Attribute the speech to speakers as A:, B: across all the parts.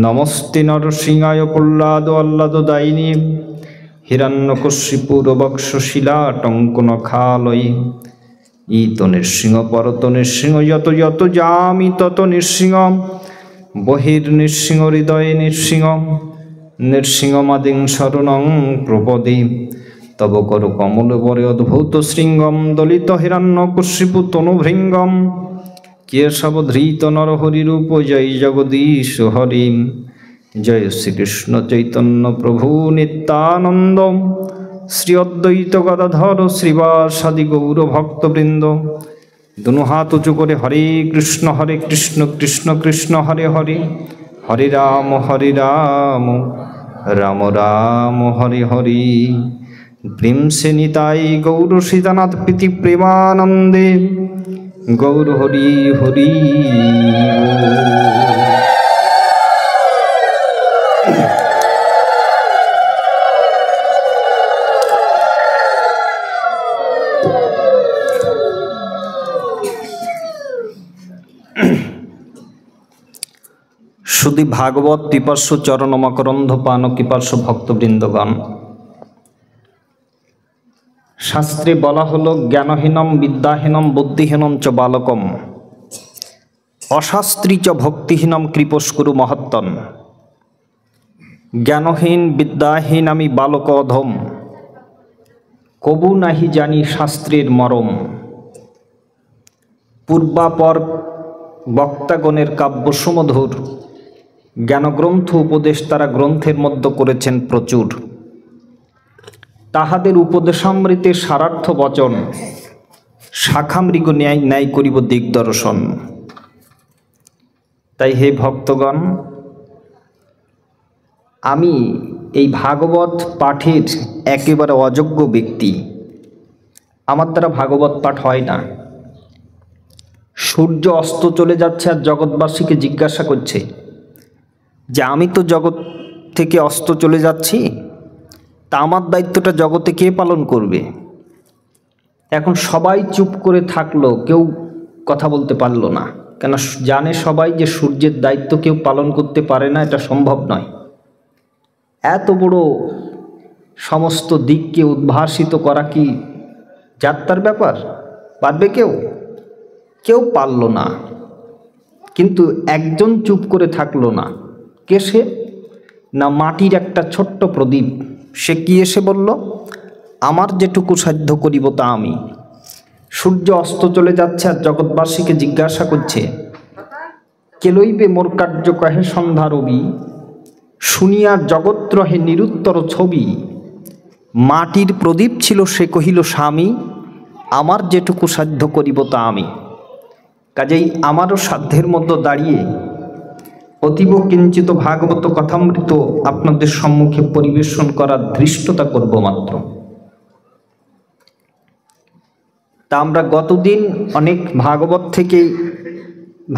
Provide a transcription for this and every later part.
A: নমস্তে নরসিংহায় প্রহ্লাদ আহ্লাদ দায়িনী হিরণ্যকশিপুর বক্ষশিলাটঙ্কন খালয়ী ইত নৃসিংহ পরত নৃসিংহ যত যত যামি তত নৃসিংহ বহির্নৃসিংহ হৃদয়ে নৃসিংহ নৃসিংহমাদিং শরণং প্রপদে তব কর কমল বরে অদ্ভুত শৃঙ্গম দলিত হিরণ্যকশিপু তনুভৃঙ্গম কেশবধৃত নরহরিরূপ জয় জগদীশ হরি জয় শ্রীকৃষ্ণ চৈতন্য প্রভু নিত্যানন্দ শ্রী অদ্বৈত গদাধর শ্রীবাসাদি গৌর ভক্তবৃন্দ দুনু হাত উঁচু করে হরে কৃষ্ণ কৃষ্ণ কৃষ্ণ হরে হরে হরে রাম রাম রাম হরে হরে প্রেম সে নিতাই গৌর সীতানাথ প্রীতি প্রেমানন্দে গৌর হরি হরি। শুধু ভাগবত পিপাস্য চরণ মকরন্ধ পান কৃপাস্য ভক্তবৃন্দগণ, শাস্ত্রে বলা হলো জ্ঞানহীনম বিদ্যাহীনম বুদ্ধিহীনম চ বালকম অশাস্ত্রী চ ভক্তিহীনম কৃপস্কুরু মহত্তন। জ্ঞানহীন বিদ্যাহীন আমি বালক অধম, কবু নাহি জানি শাস্ত্রের মরম। পূর্বাপর বক্তাগণের কাব্য সুমধুর, জ্ঞানগ্রন্থ উপদেশ তারা গ্রন্থের মধ্যে করেছেন প্রচুর। তাহাদের উপদেশামৃতের সারার্থ বচন, শাখামৃগ ন্যায় ন্যায় করিব দিগদর্শন। তাই হে ভক্তগণ, আমি এই ভাগবত পাঠের একেবারে অযোগ্য ব্যক্তি, আমার দ্বারা ভাগবত পাঠ হয় না। সূর্য অস্ত চলে যাচ্ছে আর জগৎবাসীকে জিজ্ঞাসা করছে যে আমি তো জগৎ থেকে অস্ত চলে যাচ্ছি, তা আমার দায়িত্বটা জগতে কে পালন করবে? এখন সবাই চুপ করে থাকলো, কেউ কথা বলতে পারলো না, কেন জানে সবাই যে সূর্যের দায়িত্ব কেউ পালন করতে পারে না, এটা সম্ভব নয়। এত বড় সমস্ত দিককে উদ্ভাসিত করা কি যাত্রার ব্যাপার? পারবে কেউ? কেউ পারল না। কিন্তু একজন চুপ করে থাকলো না। কে সে? না, মাটির একটা ছোট্ট প্রদীপ। সে কি এসে বলল, আমার যেটুকু সাধ্য করিব তা আমি। সূর্য অস্ত চলে যাচ্ছে আর জগৎবাসীকে জিজ্ঞাসা করছে, কে লইবে মোর কার্য কহে সন্ধ্যা রবি, শুনিয়া জগৎ রহে নিরুত্তর ছবি। মাটির প্রদীপ ছিল, সে কহিল স্বামী, আমার যেটুকু সাধ্য করিব তা আমি। কাজেই আমারও সাধ্যের মধ্যে দাঁড়িয়ে অতীব কিঞ্চিত ভাগবত কথামৃত আপনাদের সম্মুখে পরিবেশন করার ধৃষ্টতা করব মাত্র। তা আমরা গতদিন অনেক ভাগবত থেকে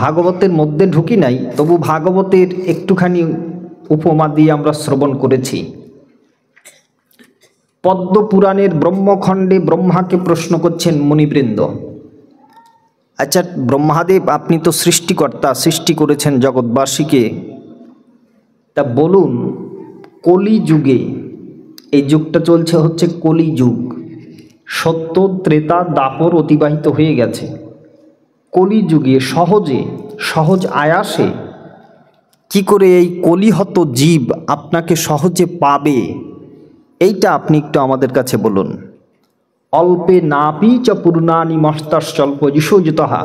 A: ভাগবতের মধ্যে ঢুকি নাই, তবু ভাগবতের একটুখানি উপমা দিয়ে আমরা শ্রবণ করেছি। পদ্ম পুরাণের ব্রহ্মখণ্ডে ব্রহ্মাকে প্রশ্ন করছেন মুনিবৃন্দ, আচ্ছা ব্রহ্মাদেব, আপনি তো সৃষ্টিকর্তা, সৃষ্টি করেছেন জগৎবাসীকে, তা বলুন কলি যুগে, এই যুগটা চলছে হচ্ছে কলি যুগ, সত্য ত্রেতা দাপর অতিবাহিত হয়ে গেছে। কলি যুগে সহজ আয়াসে কি করে এই কলিহত জীব আপনাকে সহজে পাবে, এইটা আপনি একটু আমাদের কাছে বলুন। অল্পে নাপি চ পূর্ণানি মস্তাস্বল্প যশোযতহা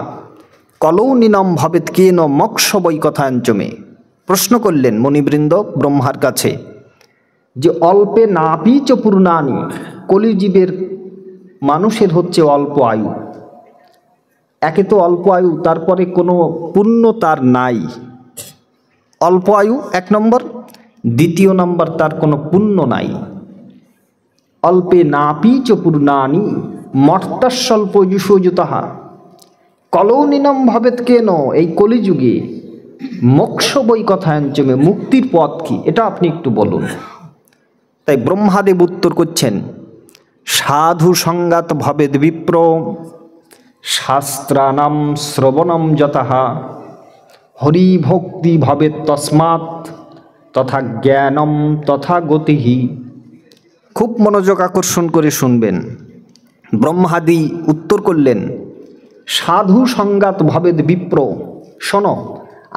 A: কলৌনিনম ভবেত কেন মক্ষ বৈ কথাঞ্চমে। প্রশ্ন করলেন মুনিবৃন্দ ব্রহ্মার কাছে যে অল্পে নাপি চ পূর্ণানি, কলিজীবের মানুষের হচ্ছে অল্প আয়ু। একে তো অল্প আয়ু, তারপরে কোনো পুণ্য তার নাই। অল্প আয়ু এক নম্বর, দ্বিতীয় নম্বর তার কোনো পুণ্য নাই। অল্পে নাপি চ পূর্ণানি মর্তাস্বল্প যশোযতহা কলৌনিনম ভবেত কেন, এই কলিযুগে মোক্ষ বৈ কথাঞ্চমে, মুক্তির পথ কি, এটা আপনি একটু বলুন। তাই ব্রহ্মাদেব উত্তর করছেন, সাধু সঙ্গাত ভবেদ বিপ্র শাস্ত্রানাম শ্রবণম যতহা হরিভক্তি ভবে তস্মাৎ তথা জ্ঞানম তথা গতিহি। খুব মনোযোগ আকর্ষণ করে শুনবেন। ব্রহ্মাদি উত্তর করলেন, সাধু সংগাত ভবেদ বিপ্র। শোনো,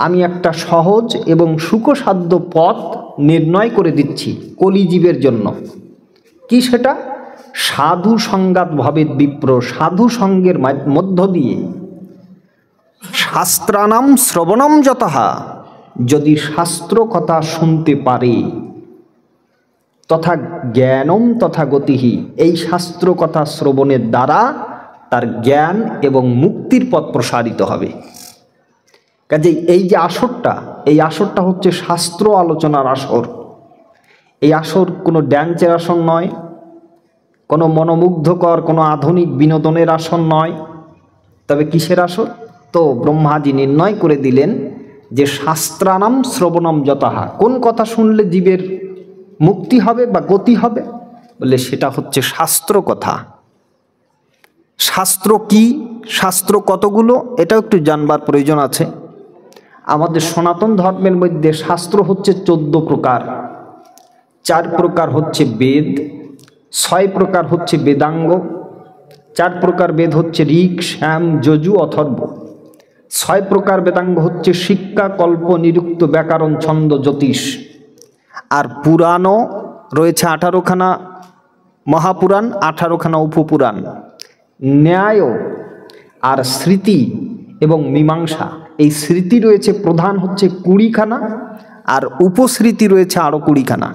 A: আমি একটা সহজ এবং সুখসাধ্য পথ নির্ণয় করে দিচ্ছি কলিজীবের জন্য। কি সেটা? সাধু সংগাত ভবেদ বিপ্র। সাধু সঙ্গের মধ্য দিয়ে শাস্ত্রানাম শ্রবণম যতহা, যদি শাস্ত্র কথা শুনতে পারে, তথা জ্ঞানম তথা গতিহি, এই শাস্ত্র কথা শ্রবণের দ্বারা তার জ্ঞান এবং মুক্তির পথ প্রসারিত হবে। কাজেই এই যে আসরটা, এই আসরটা হচ্ছে শাস্ত্র আলোচনার আসর। এই আসর কোনো ড্যান্সের আসন নয়, কোনো মনোমুগ্ধকর কোনো আধুনিক বিনোদনের আসন নয়। তবে কিসের আসর? তো ব্রহ্মাজি নির্ণয় করে দিলেন যে শাস্ত্রানাম শ্রবণম যতহা, কোন কথা শুনলে জীবের মুক্তি হবে বা গতি হবে, বলে সেটা হচ্ছে শাস্ত্র কথা। শাস্ত্র কি, শাস্ত্র কতগুলো, এটাও একটু জানবার প্রয়োজন আছে। আমাদের সনাতন ধর্মের মধ্যে শাস্ত্র হচ্ছে 14 প্রকার। 4 প্রকার হচ্ছে বেদ, 6 প্রকার হচ্ছে বেদাঙ্গ। 4 প্রকার বেদ হচ্ছে ঋক, শ্যাম, যজু, অথর্ব। 6 প্রকার বেদাঙ্গ হচ্ছে শিক্ষা, কল্প, নিরুক্ত, ব্যাকরণ, ছন্দ, জ্যোতিষ। আর পুরাণও রয়েছে 18খানা মহাপুরাণ, 18খানা উপপুরাণ। ন্যায় আর স্মৃতি এবং মীমাংসা, এই স্মৃতি রয়েছে প্রধান হচ্ছে 20খানা, আর উপস্মৃতি রয়েছে আরও 20খানা।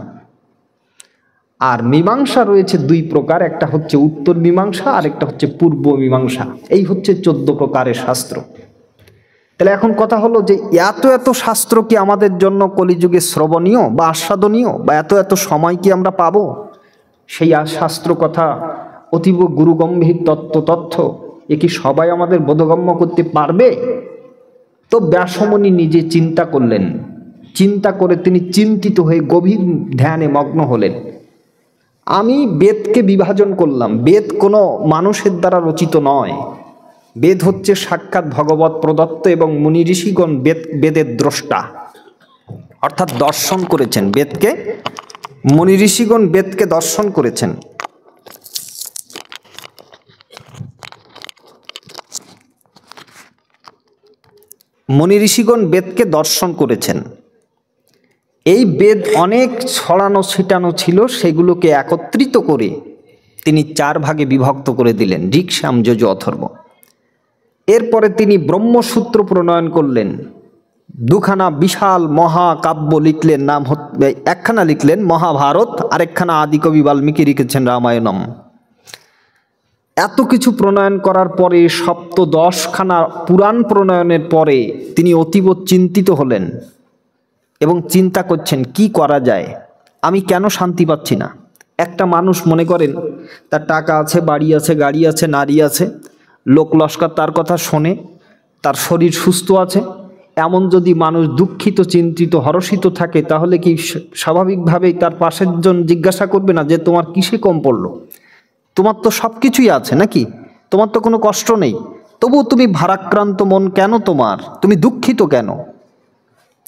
A: আর মীমাংসা রয়েছে 2 প্রকার, একটা হচ্ছে উত্তর মীমাংসা আর একটা হচ্ছে পূর্ব মীমাংসা। এই হচ্ছে 14 প্রকারের শাস্ত্র। তাহলে এখন কথা হলো যে এত এত শাস্ত্র কি আমাদের জন্য কলিযুগে শ্রবণীয় বা আস্বাদনীয়, বা এত এত সময় কি আমরা পাবো? সেই শাস্ত্র কথা, অতীব গুরুগম্ভীর তথ্য এ কি সবাই আমাদের বোধগম্য করতে পারবে? তো ব্যাসমুনি নিজে চিন্তা করলেন। চিন্তা করে তিনি চিন্তিত হয়ে গভীর ধ্যানে মগ্ন হলেন। আমি বেদকে বিভাজন করলাম। বেদ কোনো মানুষের দ্বারা রচিত নয়। বেদ হচ্ছে সাক্ষাৎ ভগবত প্রদত্ত, এবং মুনি ঋষিগণ বেদের দ্রষ্টা, অর্থাৎ দর্শন করেছেন বেদকে। মুনি ঋষিগণ বেদকে দর্শন করেছেন। মুনি ঋষিগণ বেদকে দর্শন করেছেন। এই বেদ অনেক ছড়ানো ছিটানো ছিল, সেগুলোকে একত্রিত করে তিনি 4 ভাগে বিভক্ত করে দিলেন, ঋক, শ্যাম, যজু, অথর্ব। এরপরে তিনি ব্রহ্মসূত্র প্রণয়ন করলেন। 2খানা বিশাল মহাকাব্য লিখলেন, নাম একখানা লিখলেন মহাভারত, আরেকখানা আদিকবি বাল্মীকি লিখেছেন রামায়ণম। এত কিছু প্রণয়ন করার পরে 10খানা পুরাণ প্রণয়নের পরে তিনি অতীব চিন্তিত হলেন এবং চিন্তা করছেন কি করা যায়। আমি কেন শান্তি পাচ্ছি না? একটা মানুষ মনে করেন তার টাকা আছে, বাড়ি আছে, গাড়ি আছে, নারী আছে, লোক লস্কর তার কথা শোনে, তার শরীর সুস্থ আছে। এমন যদি মানুষ দুঃখিত, চিন্তিত, হরষিত থাকে, তাহলে কি স্বাভাবিকভাবেই তার পাশের জন জিজ্ঞাসা করবে না যে তোমার কিসে কম পড়লো? তোমার তো সব কিছুই আছে নাকি? তোমার তো কোনো কষ্ট নেই, তবুও তুমি ভারাক্রান্ত মন কেন তোমার? তুমি দুঃখিত কেন?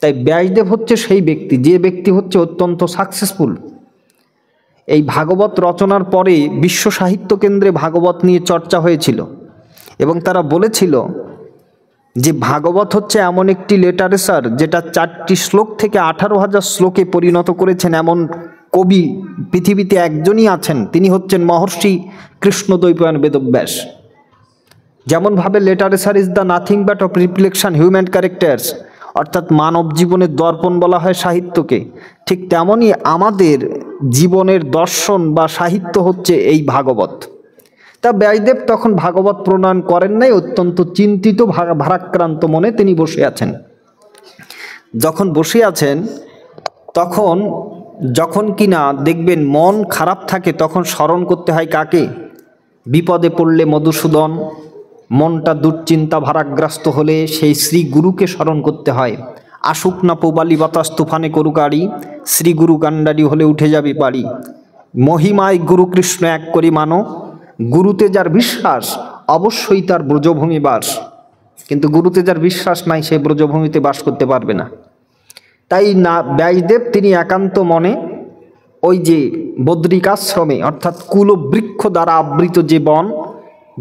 A: তাই ব্যাসদেব হচ্ছে সেই ব্যক্তি, যে ব্যক্তি হচ্ছে অত্যন্ত সাকসেসফুল। এই ভাগবত রচনার পরে বিশ্ব সাহিত্য কেন্দ্রে ভাগবত নিয়ে চর্চা হয়েছিল, এবং তারা বলেছিল যে ভাগবত হচ্ছে এমন একটি লিটারেচার যেটা 4টি শ্লোক থেকে 18,000 শ্লোকে পরিণত করেছেন এমন কবি পৃথিবীতে একজনই আছেন, তিনি হচ্ছেন মহর্ষি কৃষ্ণদ্বৈপায়ন বেদব্যাস। যেমনভাবে literature is the nothing but of reflection human characters, অর্থাৎ মানব জীবনের দর্পণ বলা হয় সাহিত্যকে, ঠিক তেমনই আমাদের জীবনের দর্শন বা সাহিত্য হচ্ছে এই ভাগবত। তা ব্যাসদেব তখন ভাগবত প্রণয়ন করেন নাই, অত্যন্ত চিন্তিত ভারাক্রান্ত মনে তিনি বসে আছেন। যখন বসে আছেন তখন যখন কিনা দেখবেন মন খারাপ থাকে, তখন স্মরণ করতে হয় কাকে? বিপদে পড়লে মধুসূদন, মনটা দুশ্চিন্তা ভারাগ্রস্ত হলে সেই শ্রী গুরুকে স্মরণ করতে হয়। আসুক না পৌবালি বাতাস তুফানে করুকারি, শ্রী গুরু কাণ্ডারি হলে উঠে যাবে পারি। মহিমায় গুরু কৃষ্ণ এক করি মানো, গুরুতে যার বিশ্বাস অবশ্যই তার ব্রজভূমি বাস। কিন্তু গুরুতে যার বিশ্বাস নাই সে ব্রজভূমিতে বাস করতে পারবে না। তাই না ব্যাসদেব তিনি একান্ত মনে ওই যে বদ্রিকাশ্রমে অর্থাৎ কুলবৃক্ষ দ্বারা আবৃত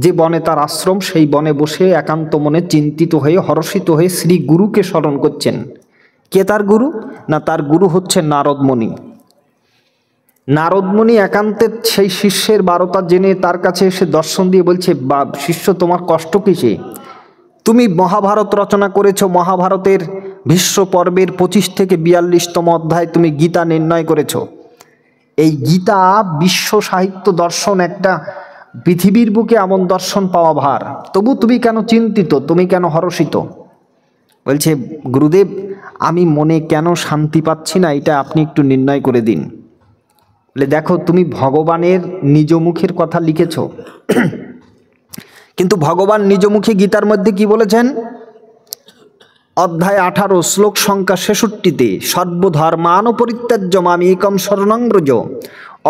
A: যে বনে তার আশ্রম, সেই বনে বসে একান্ত মনে চিন্তিত হয়ে হর্ষিত হয়ে শ্রী গুরুকে স্মরণ করছেন। কে তার গুরু? না, তার গুরু হচ্ছে নারদমণি। নারদমণি একান্তে সেই শিষ্যের বারতা জেনে তার কাছে এসে দর্শন দিয়ে বলছে, বা শিষ্য তোমার কষ্ট কিসে? তুমি মহাভারত রচনা করেছ, মহাভারতের ভীষ্ম পর্বের 25 থেকে 42তম অধ্যায় তুমি গীতা নির্ণয় করেছ। এই গীতা বিশ্ব সাহিত্য দর্শন, একটা পৃথিবীর বুকে এমন দর্শন পাওয়া ভার, তবু তুমি কেন চিন্তিত, তুমি কেন হর্ষিত? বলছে, গুরুদেব আমি মনে কেন শান্তি পাচ্ছি না এটা আপনি একটু নির্ণয় করে দিন। বলে, দেখো তুমি ভগবানের নিজ মুখের কথা লিখেছ, কিন্তু ভগবান নিজ মুখে গীতার মধ্যে কি বলেছেন? অধ্যায় 18 শ্লোক সংখ্যা 66-তে, সর্বধর্মান পরিত্যাজ্য মাম একম শরণং ব্রজ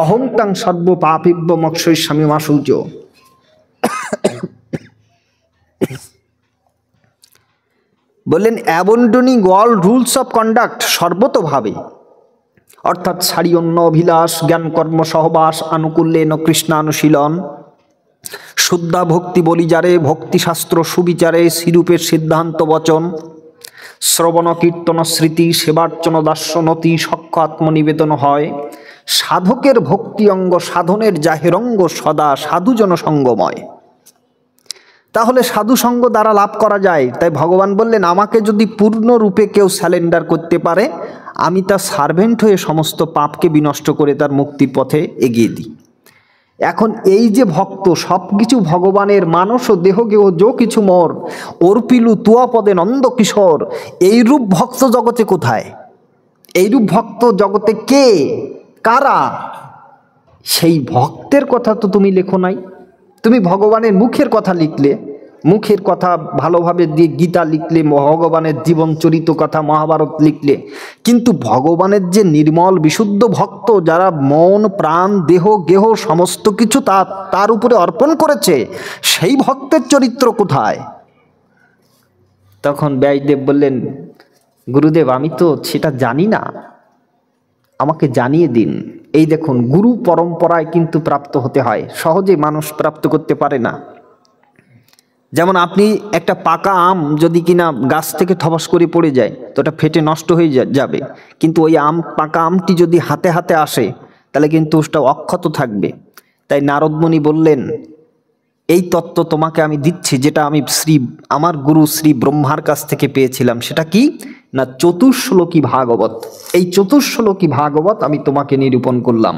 A: অহং তাং সর্ব পাপিভ্য মোক্ষয়িষ্যামি মা শুচ। বললেন, অ্যাবন্ডনিং অল রুলস অফ কন্ডাক্ট সর্বতোভাবে, অর্থাৎ ছাড়ি অন্য অভিলাষ, জ্ঞান কর্ম সহবাস, আনুকূল্যেন কৃষ্ণানুশীলন, শুদ্ধা ভক্তি বলি যারে, ভক্তিশাস্ত্র সুবিচারে, শ্রীরূপের সিদ্ধান্ত বচন, শ্রবণ কীর্তন স্মৃতি, সেবার্চন দাস্যনতি, সক্ষ আত্মনিবেদন হয়, সাধকের ভক্তি অঙ্গ, সাধনের জাহের অঙ্গ, সদা সাধুজন সঙ্গময়। তাহলে সাধু সঙ্গ দ্বারা লাভ করা যায়। তাই ভগবান বললেন, আমাকে যদি পূর্ণরূপে কেউ স্যালেন্ডার করতে পারে, আমি তার সার্ভেন্ট হয়ে সমস্ত পাপকে বিনষ্ট করে তার মুক্তির পথে এগিয়ে দিই। এখন এই যে ভক্ত, সব কিছু ভগবানের, মানস ও দেহ গেহ যো কিছু মোর, অর্পিলু তুয়া পদে নন্দ কিশোর, এইরূপ ভক্ত জগতে কোথায়? এইরূপ ভক্ত জগতে কে, কারা? সেই ভক্তের কথা তো তুমি লেখো নাই। তুমি ভগবানের মুখের কথা লিখলে, মুখের কথা ভালোভাবে দিয়ে গীতা লিখলে, ভগবানের জীবন চরিত কথা মহাভারত লিখলে, কিন্তু ভগবানের যে নির্মল বিশুদ্ধ ভক্ত, যারা মন প্রাণ দেহ গেহ সমস্ত কিছু তার উপরে অর্পণ করেছে, সেই ভক্তের চরিত্র কোথায়? তখন ব্যাসদেব বললেন, গুরুদেব আমি তো সেটা জানি না, আমাকে জানিয়ে দিন। এই দেখুন, গুরু পরম্পরায় কিন্তু প্রাপ্ত হতে হয়, সহজে মানুষ প্রাপ্ত করতে পারে না। যেমন আপনি একটা পাকা আম যদি কিনা গাছ থেকে থবস করে পড়ে যায় তো ওটা ফেটে নষ্ট হয়ে যাবে, কিন্তু ওই পাকা আমটি যদি হাতে হাতে আসে তাহলে কিন্তু ওটা অক্ষত থাকবে। তাই নারদমণি বললেন, এই তত্ত্ব তোমাকে আমি দিচ্ছি, যেটা আমি আমার গুরু শ্রী ব্রহ্মার কাছ থেকে পেয়েছিলাম। সেটা কি না, চতুর্শ্লোকী ভাগবত। এই চতুর্শ্লোকী ভাগবত আমি তোমাকে নিরূপণ করলাম।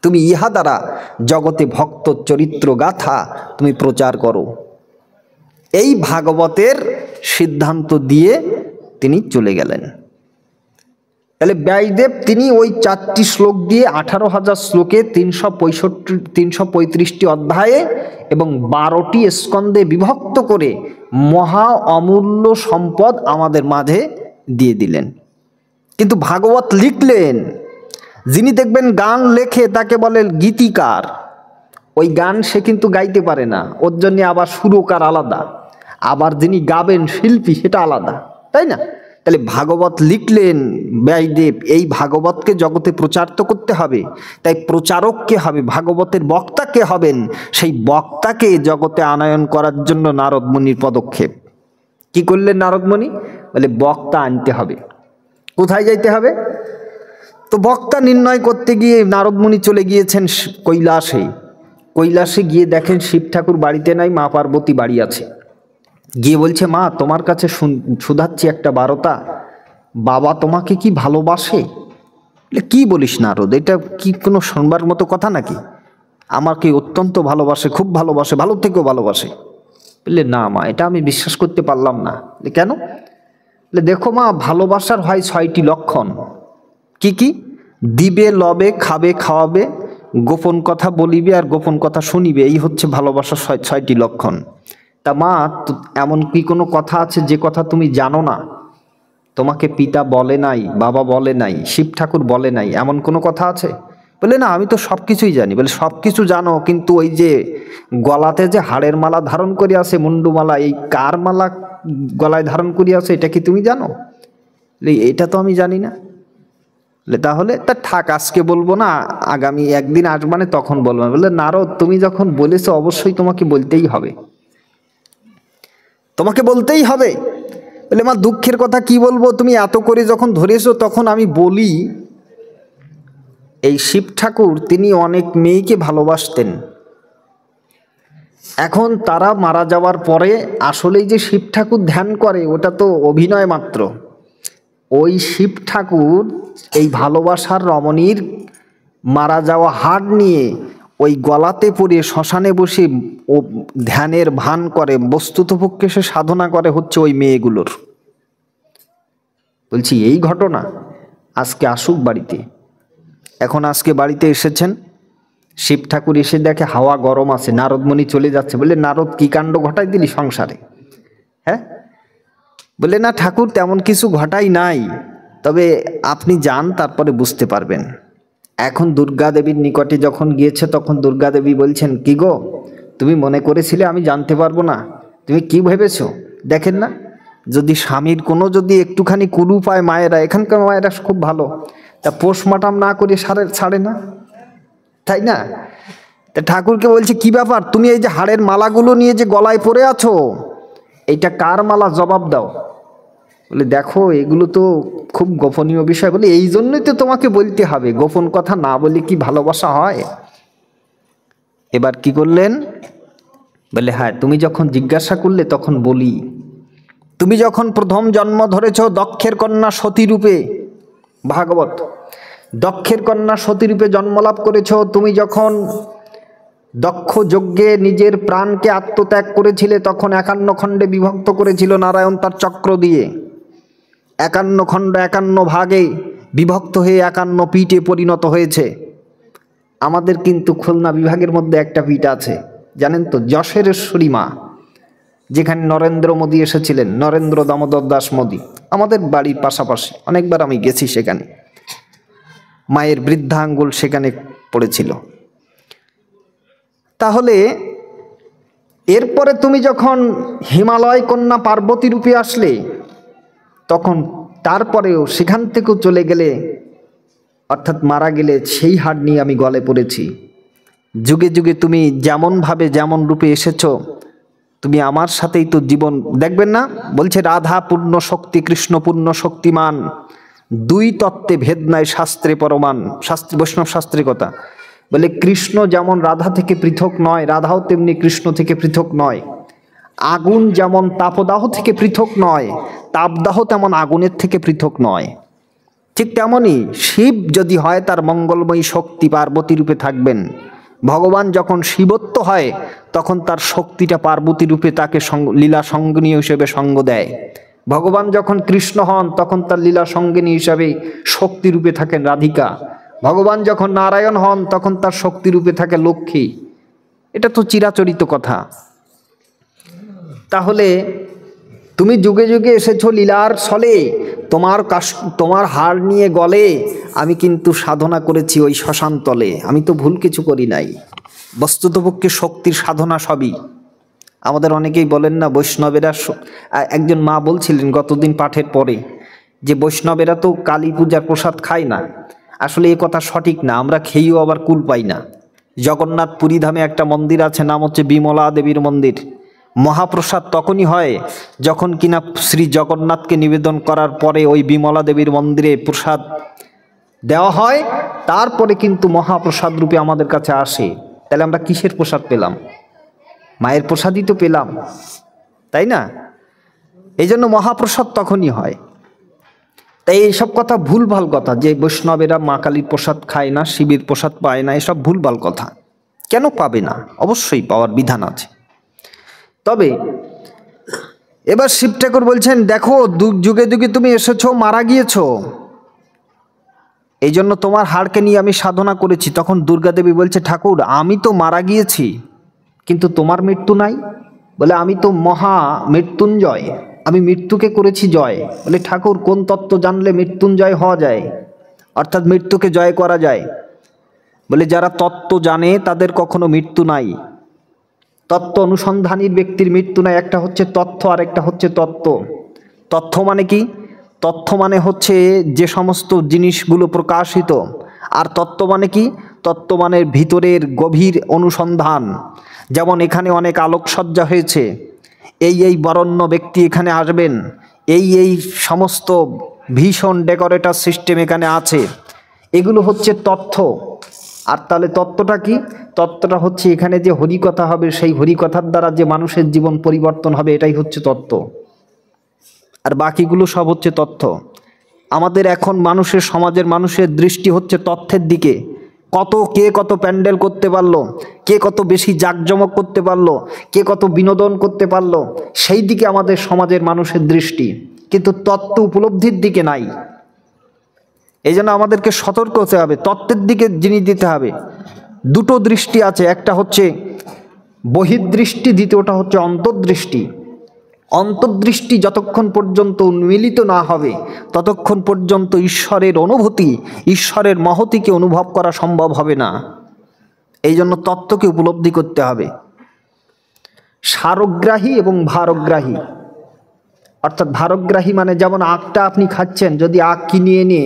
A: তুমি ইহা দ্বারা জগতে ভক্ত চরিত্র গাথা তুমি প্রচার করো। এই ভাগবতের সিদ্ধান্ত দিয়ে তিনি চলে গেলেন। তাহলে ব্যাসদেব তিনি ওই 4টি শ্লোক দিয়ে 18,000 শ্লোকে 335টি অধ্যায়ে এবং 12টি স্কন্ধে বিভক্ত করে মহা অমূল্য সম্পদ আমাদের মাঝে দিয়ে দিলেন। কিন্তু ভাগবত লিখলেন, যিনি দেখবেন গান লেখে তাকে বলে গীতিকার। ওই গান সে কিন্তু গাইতে পারে না, ওর জন্য আবার সুরকার আলাদা, আবার যিনি গাবেন শিল্পী সেটা আলাদা, তাই না? তাহলে ভাগবত লিখলেন ব্যাসদেব, এই ভাগবতকে জগতে প্রচার তো করতে হবে। তাই প্রচারক কে হবে, ভাগবতের বক্তা কে হবেন, সেই বক্তাকে জগতে আনয়ন করার জন্য নারদমণির পদক্ষেপ। কি করলেন নারদমণি? বলে বক্তা আনতে হবে। কোথায় যাইতে হবে? তো বক্তা নির্ণয় করতে গিয়ে নারদমণি চলে গিয়েছেন কৈলাসে। কৈলাসে গিয়ে দেখেন শিব ঠাকুর বাড়িতে নাই, মা পার্বতী বাড়ি আছে। গিয়ে বলছে, মা তোমার কাছে শুধাচ্ছি একটা বারতা, বাবা তোমাকে কি ভালোবাসে? কি বলিস নারদ, এটা কি কোনো শুনবার মতো কথা নাকি? আমাকে অত্যন্ত ভালোবাসে, খুব ভালোবাসে, ভালো থেকেও ভালোবাসে। বললে, না মা, এটা আমি বিশ্বাস করতে পারলাম না। কেন? বলে, দেখো মা, ভালোবাসার হয় 6টি লক্ষণ। কি কি? দিবে, লবে, খাবে, খাওয়াবে, গোপন কথা বলিবে আর গোপন কথা শুনিবে, এই হচ্ছে ভালোবাসার 6টি লক্ষণ। তা মা, এমন কি কোনো কথা আছে যে কথা তুমি জানো না? তোমাকে পিতা বলে নাই, বাবা বলে নাই, শিব ঠাকুর বলে নাই, এমন কোনো কথা আছে? বলে, না, আমি তো সব কিছুই জানি। বলে, সব কিছু জানো, কিন্তু ওই যে গলাতে যে হাড়ের মালা ধারণ করে আছে, মুন্ডুমালা, এই কার মালা গলায় ধারণ করিয়াছো, এটা কি তুমি জানো? এটা তো আমি জানি না। তাহলে তা থাক, আজকে বলবো না, আগামী একদিন আসবানে তখন বলবো। বলে নারদ, তুমি যখন বলেছো অবশ্যই তোমাকে বলতেই হবে, তোমাকে বলতেই হবে। বলে মা দুঃখের কথা কি বলবো, তুমি এত করে যখন ধরেছো তখন আমি বলি, এই শিব ঠাকুর তিনি অনেক মেয়েকে ভালোবাসতেন। এখন তারা মারা যাওয়ার পরে আসলেই যে শিব ঠাকুর ধ্যান করে ওটা তো অভিনয় মাত্র। ওই শিব ঠাকুর এই ভালোবাসার রমণীর মারা যাওয়া হাড় নিয়ে ওই গলাতে পড়ে শ্মশানে বসে ও ধ্যানের ভান করে, বস্তুতপক্ষে সে সাধনা করে হচ্ছে ওই মেয়েগুলোর। বলছি এই ঘটনা, আজকে আসুক বাড়িতে। এখন আজকে বাড়িতে এসেছেন, শিব ঠাকুর এসে দেখে হাওয়া গরম আছে, নারদমণি চলে যাচ্ছে। বলে নারদ কি কাণ্ড ঘটাই দিলি সংসারে? হ্যাঁ, বলে না ঠাকুর তেমন কিছু ঘটাই নাই, তবে আপনি যান তারপরে বুঝতে পারবেন। এখন দুর্গা দেবীর নিকটে যখন গিয়েছে তখন দুর্গা দেবী বলছেন, কি গো তুমি মনে করেছিলে আমি জানতে পারবো না? তুমি কি ভেবেছো? দেখেন না, যদি স্বামীর কোনো যদি একটুখানি কুলু পায় মায়েরা, এখানকার মায়েরা খুব ভালো, তা পোস্টমর্টম না করে ছাড়ে না, তাই না? তা ঠাকুরকে বলছে কি ব্যাপার, তুমি এই যে হাড়ের মালাগুলো নিয়ে যে গলায় পরে আছো, এইটা কার মালা, জবাব দাও। বলে দেখো এগুলো তো খুব গোপনীয় বিষয়। বলে এই জন্যই তো তোমাকে বলতে হবে, গোপন কথা না বলে কি ভালোবাসা হয়? এবার কি করলেন? বলে হ্যাঁ, তুমি যখন জিজ্ঞাসা করলে তখন বলি, তুমি যখন প্রথম জন্ম ধরেছ দক্ষের কন্যা সতীরূপে, ভাগবত, দক্ষের কন্যা সতীরূপে জন্মলাভ করেছ, তুমি যখন দক্ষ যজ্ঞে নিজের প্রাণকে আত্মত্যাগ করেছিলে তখন 51 খণ্ডে বিভক্ত করেছিল নারায়ণ তার চক্র দিয়ে। 51 খণ্ড 51 ভাগে বিভক্ত হয়ে 51 পীঠে পরিণত হয়েছে। আমাদের কিন্তু খুলনা বিভাগের মধ্যে একটা পীঠ আছে, জানেন তো, যশোরেশ্বরী মা, যেখানে নরেন্দ্র মোদী এসেছিলেন, নরেন্দ্র দামোদর দাস মোদী, আমাদের বাড়ির পাশাপাশি, অনেকবার আমি গেছি সেখানে। মায়ের বৃদ্ধাঙ্গুল সেখানে পড়েছিল। তাহলে এরপরে তুমি যখন হিমালয় কন্যা পার্বতী রূপে আসলে, তখন তারপরেও সেখান থেকেও চলে গেলে, অর্থাৎ মারা গেলে, সেই হাড় নিয়ে আমি গলে পড়েছি। যুগে যুগে তুমি যেমনভাবে যেমন রূপে এসেছো, তুমি আমার সাথেই তো জীবন, দেখবেন না বলছে রাধা পূর্ণ শক্তি, কৃষ্ণ পূর্ণ শক্তিমান, দুই তত্ত্বে ভেদ নাই শাস্ত্রে পরমান। শাস্ত্র, বৈষ্ণব শাস্ত্রের কথা বলে, কৃষ্ণ যেমন রাধা থেকে পৃথক নয়, রাধাও তেমনি কৃষ্ণ থেকে পৃথক নয়। আগুন যেমন তাপদাহ থেকে পৃথক নয়, তাপদাহ তেমন আগুনের থেকে পৃথক নয়। ঠিক তেমনই শিব যদি হয় তার মঙ্গলময়ী শক্তি পার্বতী রূপে থাকবেন। ভগবান যখন শিবত্ব হয় তখন তার শক্তিটা পার্বতী রূপে তাকে লীলা সঙ্গিনী হিসেবে সঙ্গ দেয়। ভগবান যখন কৃষ্ণ হন তখন তার লীলা সঙ্গিনী হিসাবে শক্তি রূপে থাকেন রাধিকা। ভগবান যখন নারায়ণ হন তখন তার শক্তি রূপে থাকে লক্ষ্মী। এটা তো চিরাচরিত কথা। তাহলে তুমি যুগে যুগে এসেছো লীলার ছলে, তোমার হাড় নিয়ে গলে আমি কিন্তু সাধনা করেছি ওই শ্মশান তলে। আমি তো ভুল কিছু করি নাই। বস্তুতপক্ষে শক্তির সাধনা সবই। আমাদের অনেকেই বলেন না বৈষ্ণবেরা, একজন মা বলছিলেন গতদিন পাঠের পরে যে বৈষ্ণবেরা তো কালী পূজার প্রসাদ খায় না। আসলে এ কথা সঠিক না, আমরা খেয়েও আবার কুল পাই না। জগন্নাথ পুরীধামে একটা মন্দির আছে, নাম হচ্ছে বিমলা দেবীর মন্দির। মহাপ্রসাদ তখনই হয় যখন কিনা শ্রী জগন্নাথকে নিবেদন করার পরে ওই বিমলা দেবীর মন্দিরে প্রসাদ দেওয়া হয়, তারপরে কিন্তু মহাপ্রসাদ রূপে আমাদের কাছে আসে। তাহলে আমরা কিসের প্রসাদ পেলাম? মায়ের প্রসাদই তো পেলাম, তাই না? এই জন্য মহাপ্রসাদ তখনই হয়। তাই এইসব কথা ভুলভাল কথা, যে বৈষ্ণবেরা মা কালীর প্রসাদ খায় না, শিবের প্রসাদ পায় না, এসব ভুলভাল কথা। কেন পাবে না? অবশ্যই পাওয়ার বিধান আছে। তবে এবার শিব ঠাকুর বলছেন, দেখো যুগে যুগে তুমি এসেছো, মারা গিয়েছো, এই জন্য তোমার হাড়কে নিয়ে আমি সাধনা করেছি। তখন দুর্গা দেবী বলছে, ঠাকুর আমি তো মারা গিয়েছি কিন্তু তোমার মৃত্যু নাই। বলে আমি তো মহা মৃত্যুঞ্জয়, আমি মৃত্যুকে করেছি জয়। বলে ঠাকুর কোন তত্ত্ব জানলে মৃত্যুঞ্জয় হওয়া যায়, অর্থাৎ মৃত্যুকে জয় করা যায়? বলে যারা তত্ত্ব জানে তাদের কখনো মৃত্যু নাই। তত্ত্ব অনুসন্ধানীর ব্যক্তির মৃত্যু নাই, একটা হচ্ছে তথ্য আর একটা হচ্ছে তত্ত্ব। তথ্য মানে কি? তথ্য মানে হচ্ছে যে সমস্ত জিনিসগুলো প্রকাশিত। আর তত্ত্ব মানে কি? তত্ত্ব মানে ভিতরের গভীর অনুসন্ধান। যেমন এখানে অনেক আলোকসজ্জা হয়েছে, এই বরেণ্য ব্যক্তি এখানে আসবেন, এই সমস্ত ভীষণ ডেকোরেটর সিস্টেম এখানে আছে, এগুলো হচ্ছে তথ্য। আর তাহলে তত্ত্বটা কি? তত্ত্বটা হচ্ছে এখানে যে হরিকথা হবে, সেই হরিকথার দ্বারা যে মানুষের জীবন পরিবর্তন হবে, এটাই হচ্ছে তত্ত্ব। আর বাকিগুলো সব হচ্ছে তথ্য। আমাদের এখন মানুষের, সমাজের মানুষের দৃষ্টি হচ্ছে তথ্যের দিকে। কে কত প্যান্ডেল করতে পারলো, কে কত বেশি জাঁকজমক করতে পারলো, কে কত বিনোদন করতে পারলো, সেই দিকে আমাদের সমাজের মানুষের দৃষ্টি, কিন্তু তত্ত্ব উপলব্ধির দিকে নাই। এই জন্য আমাদেরকে সতর্ক হতে হবে, তত্ত্বের দিকে জিনিস দিতে হবে। দুটো দৃষ্টি আছে, একটা হচ্ছে বহির্দৃষ্টি, দ্বিতীয়টা হচ্ছে অন্তর্দৃষ্টি। অন্তর্দৃষ্টি যতক্ষণ পর্যন্ত উন্মিলিত না হবে ততক্ষণ পর্যন্ত ঈশ্বরের অনুভূতি, ঈশ্বরের মহতিকে অনুভব করা সম্ভব হবে না। এই জন্য তত্ত্বকে উপলব্ধি করতে হবে। সারগ্রাহী এবং ভারগ্রাহী, অর্থাৎ ভারগ্রাহী মানে যেমন আখটা আপনি খাচ্ছেন, যদি আখ কিনে এনে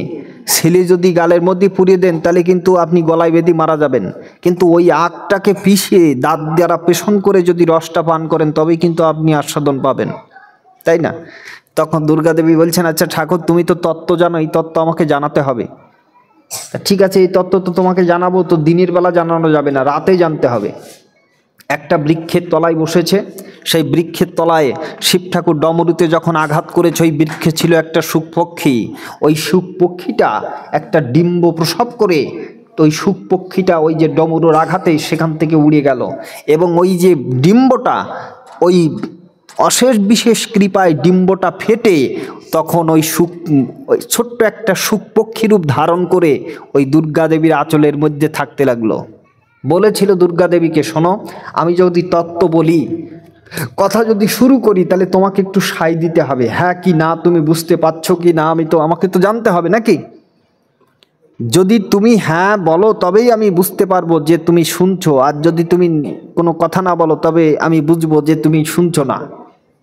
A: ছেলে যদি গালের মধ্যে পুড়িয়ে দেন তাহলে কিন্তু আপনি গলায় বেঁধে মারা যাবেন, কিন্তু ওই আখটাকে পিষে দাঁত দ্বারা পেষণ করে যদি রসটা পান করেন তবেই কিন্তু আপনি আস্বাদন পাবেন, তাই না? তখন দুর্গা দেবী বলছেন, আচ্ছা ঠাকুর তুমি তো তত্ত্ব জানো, এই তত্ত্ব আমাকে জানাতে হবে। ঠিক আছে, এই তত্ত্ব তো তোমাকে জানাবো, তো দিনের বেলা জানানো যাবে না, রাতে জানতে হবে। একটা বৃক্ষের তলায় বসেছে, সেই বৃক্ষের তলায় শিব ঠাকুর ডমরুতে যখন আঘাত করেছে, ওই বৃক্ষে ছিল একটা শুকপক্ষী। ওই শুকপক্ষীটা একটা ডিম্ব প্রসব করে, তো ওই শুকপক্ষীটা ওই যে ডমরুর আঘাতে সেখান থেকে উড়ে গেল, এবং ওই যে ডিম্বটা, ওই অশেষ বিশেষ কৃপায় ডিম্বটা ফেটে তখন ওই ছোট্ট একটা শুকপক্ষী রূপ ধারণ করে ওই দুর্গা দেবীর আঁচলের মধ্যে থাকতে লাগলো। বলেছিল দুর্গা দেবীকে, শোনো, আমি যদি তত্ত্ব বলি, কথা যদি শুরু করি, তাহলে তোমাকে একটু সায় দিতে হবে, হ্যাঁ কি না তুমি বুঝতে পারছো কি না, আমাকে তো জানতে হবে নাকি। যদি তুমি হ্যাঁ বলো তবেই আমি বুঝতে পারবো যে তুমি শুনছো, আর যদি তুমি কোনো কথা না বলো তবে আমি বুঝবো যে তুমি শুনছো না।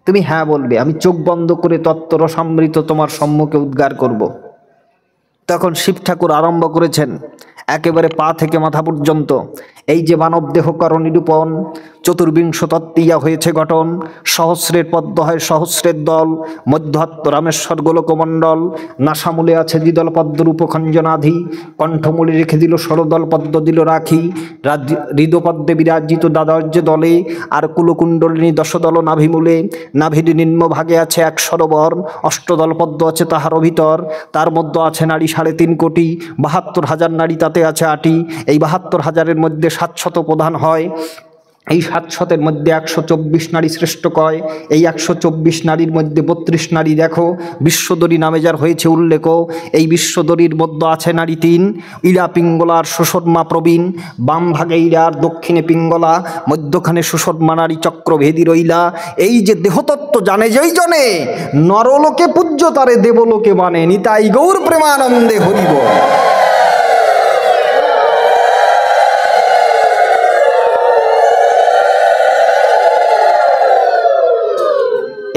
A: তুমি হ্যাঁ বলবে, আমি চোখ বন্ধ করে তত্ত্ব রসামৃত তোমার সম্মুখে উদ্গার করব। তখন শিব ঠাকুর আরম্ভ করেছেন একেবারে পা থেকে মাথা পর্যন্ত, এই যে মানব দেহ কর নিরূপণ, চতুর্বিংশ তত্ত্বিয়া হয়েছে গঠন, সহস্রের পদ্ম হয় সহস্রের দল, মধ্যাত্ম রামেশ্বর গোলকমণ্ডল, নাসামূলে আছে দ্বিদল পদ্মরূপ খঞ্জনাধি, কণ্ঠমূলে রেখে দিল ষড়দল পদ্ম দিল রাখি, হৃদপদ্মে বিরাজিত দ্বাদর্য দলে, আর কুলকুণ্ডলিনী দশদল নাভিমূলে, নাভির নিম্ন ভাগে আছে এক সরোবর, অষ্টদল পদ্ম আছে তাহার ভিতর, তার মধ্যে আছে নারী 3.5 কোটি, 72,000 নারী তাতে আছে 8টি, এই 72,000-এর মধ্যে 700 প্রধান হয়, এই 700-এর মধ্যে 124 নারী শ্রেষ্ঠ কয়, এই 124 নারীর মধ্যে 32 নারী দেখো বিশ্বদরী নামে যার হয়েছে উল্লেখ, এই বিশ্বদরীর মধ্যে আছে নারী 3, ইরা পিঙ্গলার সুষর্মা প্রবীণ, বাম ভাগে ইরার দক্ষিণে পিঙ্গলা, মধ্যখানে সুষর্মা নারী চক্রভেদী রইলা, এই যে দেহতত্ত্ব জানে যেই জনে, নরলোকে পূজ্য তারে দেবলোকে মানে, নিতাই গৌর প্রেমানন্দে হরিব।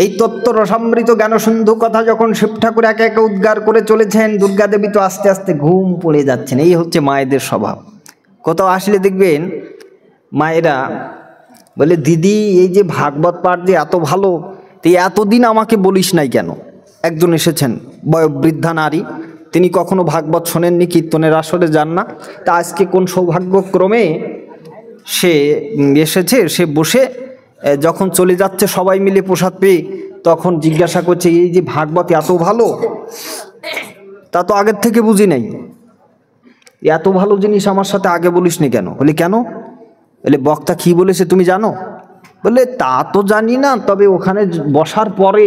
A: এই তত্ত্ব রসামৃত জ্ঞানসিন্ধু কথা যখন শিব ঠাকুর একে একে উদ্গার করে চলেছেন, দুর্গা দেবী তো আস্তে আস্তে ঘুম পড়ে যাচ্ছেন। এই হচ্ছে মায়েদের স্বভাব। কোথাও আসলে দেখবেন মায়েরা বলে, দিদি এই যে ভাগবত পাঠ যে এত ভালো, তুই এতদিন আমাকে বলিস নাই কেন? একজন এসেছেন বয়োবৃদ্ধা নারী, তিনি কখনো ভাগবত শোনেননি, কীর্তনের আসরে যান না, তা আজকে কোন সৌভাগ্যক্রমে সে এসেছে, সে বসে যখন চলে যাচ্ছে সবাই মিলে প্রসাদ পেয়ে, তখন জিজ্ঞাসা করছে, এই যে ভাগবত এত ভালো, তা তো আগের থেকে বুঝি নাই, এত ভালো জিনিস আমার সাথে আগে বলিসনি কেন? বলে কেন? বলে বক্তা কি বলেছে তুমি জানো? বলে তা তো জানি না, তবে ওখানে বসার পরে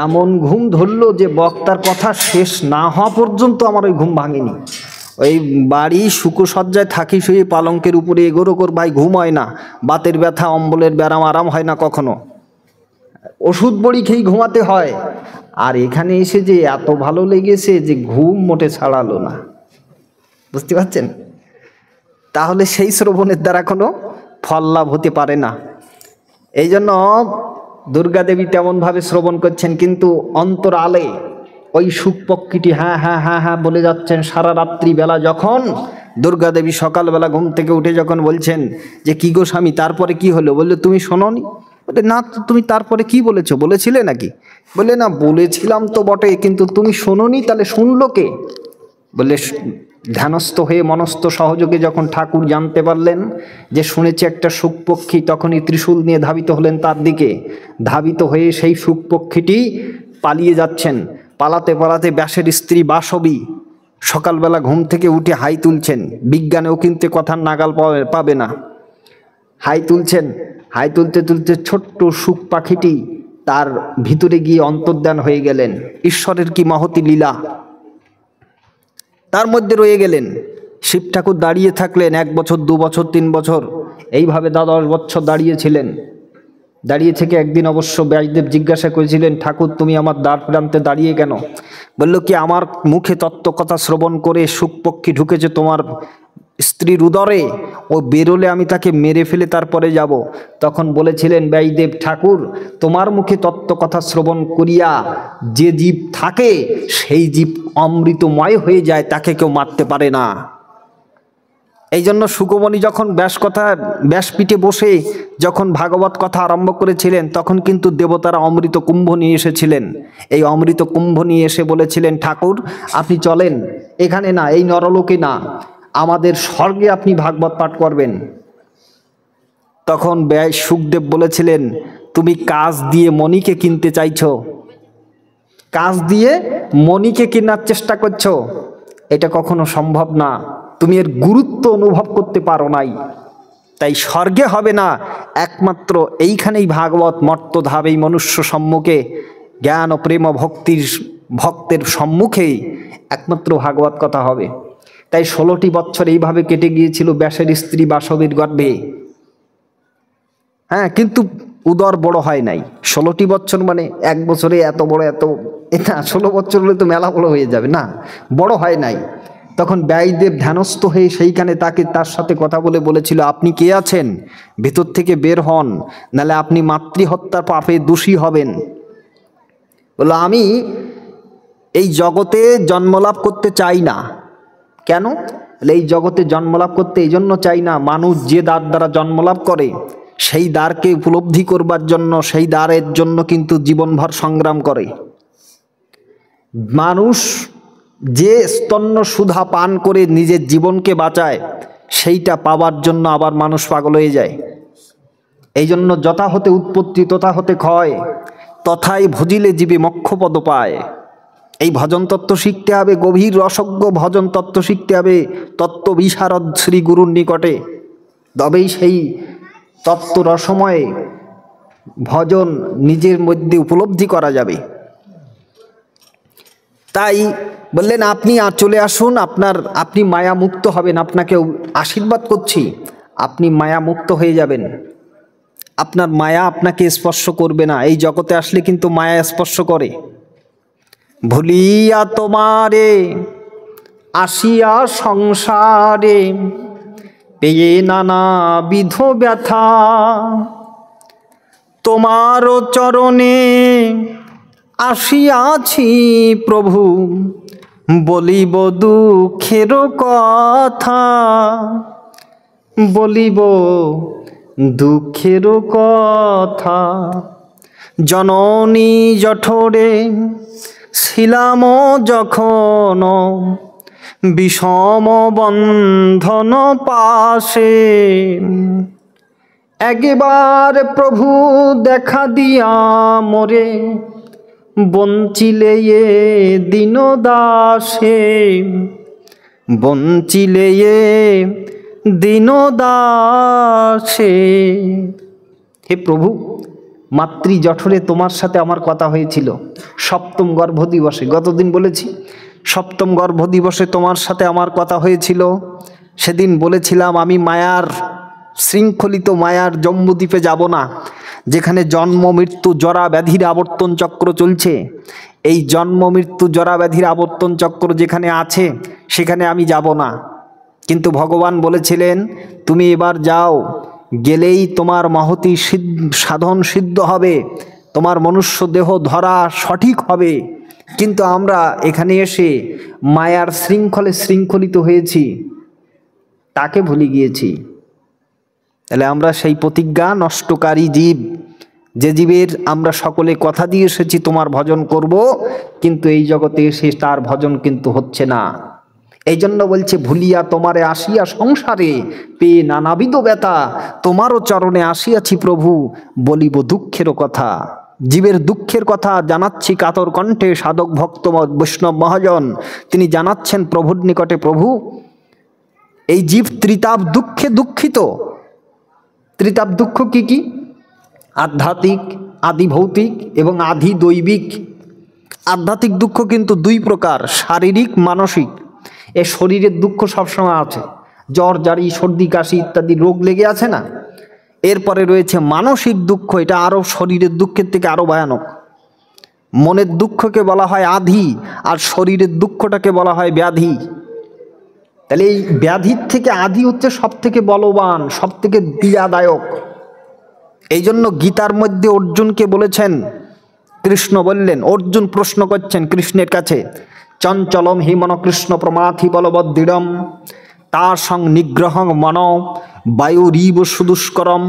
A: এমন ঘুম ধরলো যে বক্তার কথা শেষ না হওয়া পর্যন্ত আমার ওই ঘুম ভাঙেনি। ওই বাড়ি শুকোসজ্জায় থাকি, শুয়ে পালঙ্কের উপরে এগোরো কর ভাই, ঘুম হয় না, বাতের ব্যথা অম্বলের ব্যারাম আরাম হয় না কখনো, ওষুধ বড়ি খেয়ে ঘুমাতে হয়। আর এখানে এসে যে এত ভালো লেগেছে যে ঘুম মোটে ছাড়ালো না। বুঝতে পারছেন? তাহলে সেই শ্রবণের দ্বারা কোনো ফল লাভ হতে পারে না। এই জন্য দুর্গা দেবী তেমনভাবে শ্রবণ করছেন, কিন্তু অন্তরালে ওই শুকপক্ষীটি হ্যাঁ হ্যাঁ হ্যাঁ হ্যাঁ বলে যাচ্ছেন সারা রাত্রিবেলা। যখন দুর্গা দেবী সকালবেলা ঘুম থেকে উঠে যখন বলছেন যে কি গো স্বামী তারপরে কি হলো, বললে তুমি শোনোনি? বলে না, তুমি তারপরে কি বলেছো, বলেছিলে নাকি? বলে না, বলেছিলাম তো বটে, কিন্তু তুমি শোনোনি, তাহলে শুনলো কে? বলে ধ্যানস্থ হয়ে মনস্থ সহযোগে যখন ঠাকুর জানতে পারলেন যে শুনেছে একটা শুকপক্ষী, তখনই ত্রিশূল নিয়ে ধাবিত হলেন তার দিকে। ধাবিত হয়ে সেই শুকপক্ষীটি পালিয়ে যাচ্ছেন। পালাতে পালাতে ব্যাসের স্ত্রী বাসবী সকালবেলা ঘুম থেকে উঠে হাই তুলছেন। বিজ্ঞানেও কিন্তু কথার নাগাল পাবে না। হাই তুলছেন, হাই তুলতে তুলতে ছোট্ট শুক পাখিটি তার ভিতরে গিয়ে অন্তর্ধান হয়ে গেলেন। ঈশ্বরের কি মহতি লীলা, তার মধ্যে রয়ে গেলেন। শিব ঠাকুর দাঁড়িয়ে থাকলেন 1 বছর 2 বছর 3 বছর, এইভাবে 10 বছর দাঁড়িয়েছিলেন। দাঁড়িয়ে থেকে একদিন অবশ্য ব্যাসদেব জিজ্ঞাসা করেছিলেন, ঠাকুর তুমি আমার দ্বার প্রান্তে দাঁড়িয়ে কেন? বলল কি, আমার মুখে তত্ত্ব কথা শ্রবণ করে শুকপক্ষী ঢুকেছে তোমার স্ত্রীর উদরে, ও বেরোলে আমি তাকে মেরে ফেলে তারপরে যাব। তখন বলেছিলেন ব্যাসদেব ঠাকুর, তোমার মুখে তত্ত্ব কথা শ্রবণ করিয়া যে জীব থাকে সেই জীব অমৃতময় হয়ে যায়, তাকে কেউ মারতে পারে না। এই জন্য সুকমণি যখন ব্যাসপীঠে বসে যখন ভাগবত কথা আরম্ভ করেছিলেন, তখন কিন্তু দেবতারা অমৃত কুম্ভ নিয়ে এসেছিলেন। এই অমৃত কুম্ভ নিয়ে এসে বলেছিলেন, ঠাকুর আপনি চলেন, এখানে না, এই নরলোকে না, আমাদের স্বর্গে আপনি ভাগবত পাঠ করবেন। তখন ব্যাস সুখদেব বলেছিলেন, তুমি কাজ দিয়ে মণিকে কিনতে চাইছো, কাজ দিয়ে মণিকে কেনার চেষ্টা করছো, এটা কখনো সম্ভব না। তুমি এর গুরুত্ব অনুভব করতে পারো নাই, তাই স্বর্গে হবে না, একমাত্র এইখানেই ভাগবত মর্তধাবেই মনুষ্য সম্মুখে জ্ঞান ও প্রেম ভক্তের সম্মুখেই একমাত্র ভাগবত কথা হবে। তাই 16টি বছর এইভাবে কেটে গিয়েছিল ব্যাসের স্ত্রী বাসবীর গর্ভে। হ্যাঁ, কিন্তু উদর বড় হয় নাই। 16টি বছর মানে 1 বছরে এত বড়, এটা 16 বছর হলে তো মেলা বড় হয়ে যাবে না, বড় হয় নাই। তখন ব্যাসদেব ধ্যানস্থ হয়ে সেইখানে তার সাথে কথা বলেছিল, আপনি কে আছেন, ভেতর থেকে বের হন, নাহলে আপনি মাতৃহত্যার পাপে দোষী হবেন। বলল, আমি এই জগতে জন্মলাভ করতে চাই না। কেন? এই জগতে জন্মলাভ করতে এই জন্য চাই না, মানুষ যে দ্বার দ্বারা জন্মলাভ করে সেই দ্বারকে উপলব্ধি করবার জন্য, সেই দ্বারের জন্য কিন্তু জীবনভর সংগ্রাম করে। মানুষ যে স্তন্য সুধা পান করে নিজের জীবনকে বাঁচায়, সেইটা পাওয়ার জন্য আবার মানুষ পাগল হয়ে যায়। এই জন্য যথা হতে উৎপত্তি তথা হতে ক্ষয়, তথায় ভজিলে জীবে মোক্ষপদ পায়। এই ভজন তত্ত্ব শিখতে হবে, গভীর রসজ্ঞ ভজন তত্ত্ব শিখতে হবে তত্ত্ব বিশারদ শ্রী গুরুর নিকটে, তবেই সেই তত্ত্ব রসময়ে ভজন নিজের মধ্যে উপলব্ধি করা যাবে। তাই বললেন, আপনি চলে আসুন, আপনি মায়া মুক্ত হবেন, আপনাকে আশীর্বাদ করছি, আপনি মায়া মুক্ত হয়ে যাবেন, আপনার মায়া আপনাকে স্পর্শ করবে না। এই জগতে আসলে কিন্তু মায়া স্পর্শ করে। ভুলিয়া তোমারে আসিয়া সংসারে পেয়ে নানা বিধ ব্যথা, তোমার চরণে আসিয়াছি প্রভু, বলিব দুঃখের কথা, বলিব দুঃখের কথা। জননী জঠরে ছিলাম যখন, বিষম বন্ধন পাশে, একবার প্রভু দেখা দিয়া মোরে, বঞ্চিলে এ দীন দাসে, বঞ্চিলে এ দীন দাসে। হে প্রভু, মাতৃ জঠরে তোমার সাথে আমার কথা হয়েছিল 7ম গর্ভ দিবসে। গতদিন বলেছি 7ম গর্ভ দিবসে তোমার সাথে আমার কথা হয়েছিল। সেদিন বলেছিলাম আমি মায়ার শৃঙ্খলিত মায়ার জম্বুদ্বীপে যাব না, যেখানে জন্ম মৃত্যু জরা ব্যাধির আবর্তন চক্র চলছে। এই জন্ম মৃত্যু জরা ব্যাধির আবর্তন চক্র যেখানে আছে সেখানে আমি যাব না। কিন্তু ভগবান বলেছিলেন, তুমি এবার যাও, গেলেই তোমার মহতি সাধন সিদ্ধ হবে, তোমার মনুষ্য দেহ ধরা সঠিক হবে। কিন্তু আমরা এখানে এসে মায়ার শৃঙ্খলে শৃঙ্খলিত হয়েছি, তাকে ভুলে গিয়েছি। তাহলে আমরা সেই প্রতিজ্ঞা নষ্টকারী জীব, যে জীবের আমরা সকলে কথা দিয়ে এসেছি তোমার ভজন করব, কিন্তু এই জগতে এসে তার ভজন কিন্তু হচ্ছে না। এই জন্য বলছে ভুলিয়া তোমারে আসিয়া সংসারে, পেয়ে নানাবিধ ব্যথা, তোমারও চরণে আসিয়াছি প্রভু, বলিব দুঃখেরও কথা। জীবের দুঃখের কথা জানাচ্ছি কাতর কণ্ঠে, সাধক ভক্ত বৈষ্ণব মহাজন তিনি জানাচ্ছেন প্রভুর নিকটে, প্রভু এই জীব ত্রিতাপ দুঃখে দুঃখিত। ত্রিতাপ দুঃখ কি কি? আধ্যাত্মিক, আদি ভৌতিক এবং আদি দৈবিক। আধ্যাত্মিক দুঃখ কিন্তু দুই প্রকার, শারীরিক মানসিক। এ শরীরের দুঃখ সবসময় আছে, জ্বর জারি সর্দি কাশি ইত্যাদি রোগ লেগে আছে না। এরপরে রয়েছে মানসিক দুঃখ, এটা আরও শরীরের দুঃখের থেকে আরও ভয়ানক। মনের দুঃখকে বলা হয় আধি, আর শরীরের দুঃখটাকে বলা হয় ব্যাধি। তাহলে এই ব্যাধির থেকে আধি হচ্ছে সব থেকে বলবান, সব থেকে পীড়াদায়ক। এই জন্য গীতার মধ্যে অর্জুনকে বলেছেন, কৃষ্ণ বললেন, অর্জুন প্রশ্ন করছেন কৃষ্ণের কাছে, চঞ্চলম হি মন কৃষ্ণ প্রমাথি বলবদ্দৃঢ়ম তার সং নিগ্রহং মন বায়ুরীব সুদুষ্করম।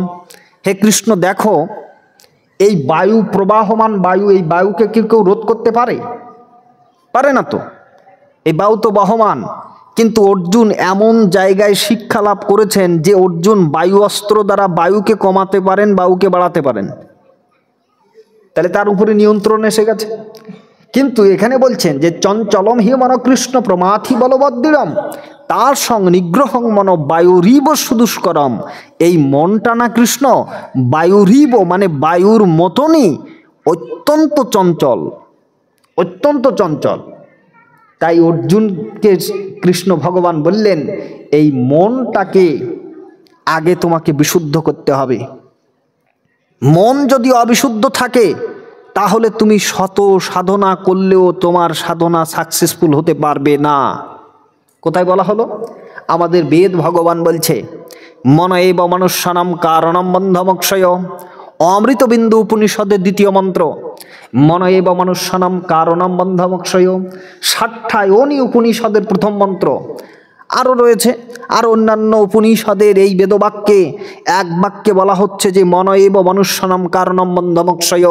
A: হে কৃষ্ণ দেখো, এই বায়ু প্রবাহমান বায়ু, এই বায়ুকে কেউ রোধ করতে পারে? পারে না তো। এই বায়ু তো বহমান, কিন্তু অর্জুন এমন জায়গায় শিক্ষা লাভ করেছেন যে অর্জুন বায়ু অস্ত্র দ্বারা বায়ুকে কমাতে পারেন, বায়ুকে বাড়াতে পারেন। তাহলে তার উপরে নিয়ন্ত্রণ এসে গেছে। কিন্তু এখানে বলছেন যে চঞ্চলম হি মন কৃষ্ণ প্রমাথি বলবদ্দৃঢ়ম তার সং নিগ্রহং মন বায়ুরীব সুদুষ্করম। এই মনটা না কৃষ্ণ বায়ুরীব মানে বায়ুর মতনই অত্যন্ত চঞ্চল, অত্যন্ত চঞ্চল। তাই অর্জুনকে কৃষ্ণ ভগবান বললেন, এই মনটাকে আগে তোমাকে বিশুদ্ধ করতে হবে। মন যদি অবিশুদ্ধ থাকে তাহলে তুমি শত সাধনা করলেও তোমার সাধনা সাকসেসফুল হতে পারবে না। কোথায় বলা হলো? আমাদের বেদ ভগবান বলছে, মন এব মনুষ্যানাম কারণম বন্ধমক্ষয়। অমৃতবিন্দু উপনিষদের দ্বিতীয় মন্ত্র, মন এব মনুষ্যানাম কারণম বন্ধমক্ষয়। ষাট্টায়নী উপনিষদের প্রথম মন্ত্র। আরও রয়েছে, আর অন্যান্য উপনিষদের এই বেদবাক্যে এক বাক্যে বলা হচ্ছে যে মন এব মনুষ্যানাম কারণম বন্ধমক্ষয়।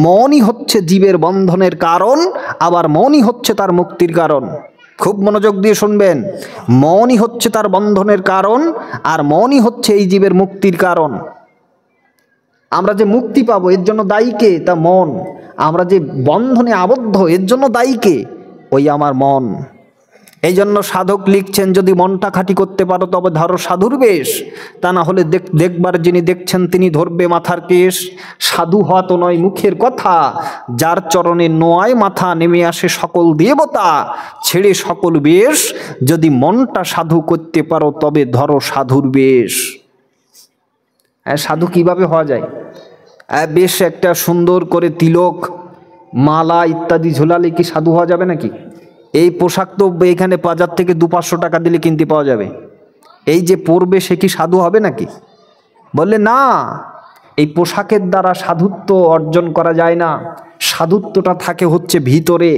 A: মনই হচ্ছে জীবের বন্ধনের কারণ, আবার মনই হচ্ছে তার মুক্তির কারণ। খুব মনোযোগ দিয়ে শুনবেন, মনই হচ্ছে তার বন্ধনের কারণ, আর মনই হচ্ছে এই জীবের মুক্তির কারণ। আমরা যে মুক্তি পাবো এর জন্য দায়ী কে? তা মন। আমরা যে বন্ধনে আবদ্ধ এর জন্য দায়ী কে? ওই আমার মন। এই জন্য সাধক লিখছেন, যদি মনটা খাঁটি করতে পারো তবে ধরো সাধুর বেশ, তা না হলে দেখবার যিনি দেখছেন তিনি ধরবে মাথার কেশ। সাধু হওয়া তো নয় মুখের কথা, যার চরণে নোয়ায় মাথা নেমে আসে সকল দেবতা, ছেড়ে সকল বেশ, যদি মনটা সাধু করতে পারো তবে ধরো সাধুর বেশ। সাধু কিভাবে হওয়া যায়? বেশ একটা সুন্দর করে তিলক মালা ইত্যাদি ঝোলালে কি সাধু হওয়া যাবে নাকি? এই পোশাক তো এখানে বাজার থেকে 200-500 টাকা দিলে কিনতে পাওয়া যাবে। এই যে পরবে সে কি সাধু হবে নাকি? বললে না, এই পোশাকের দ্বারা সাধুত্ব অর্জন করা যায় না। সাধুত্বটা থাকে হচ্ছে ভিতরে।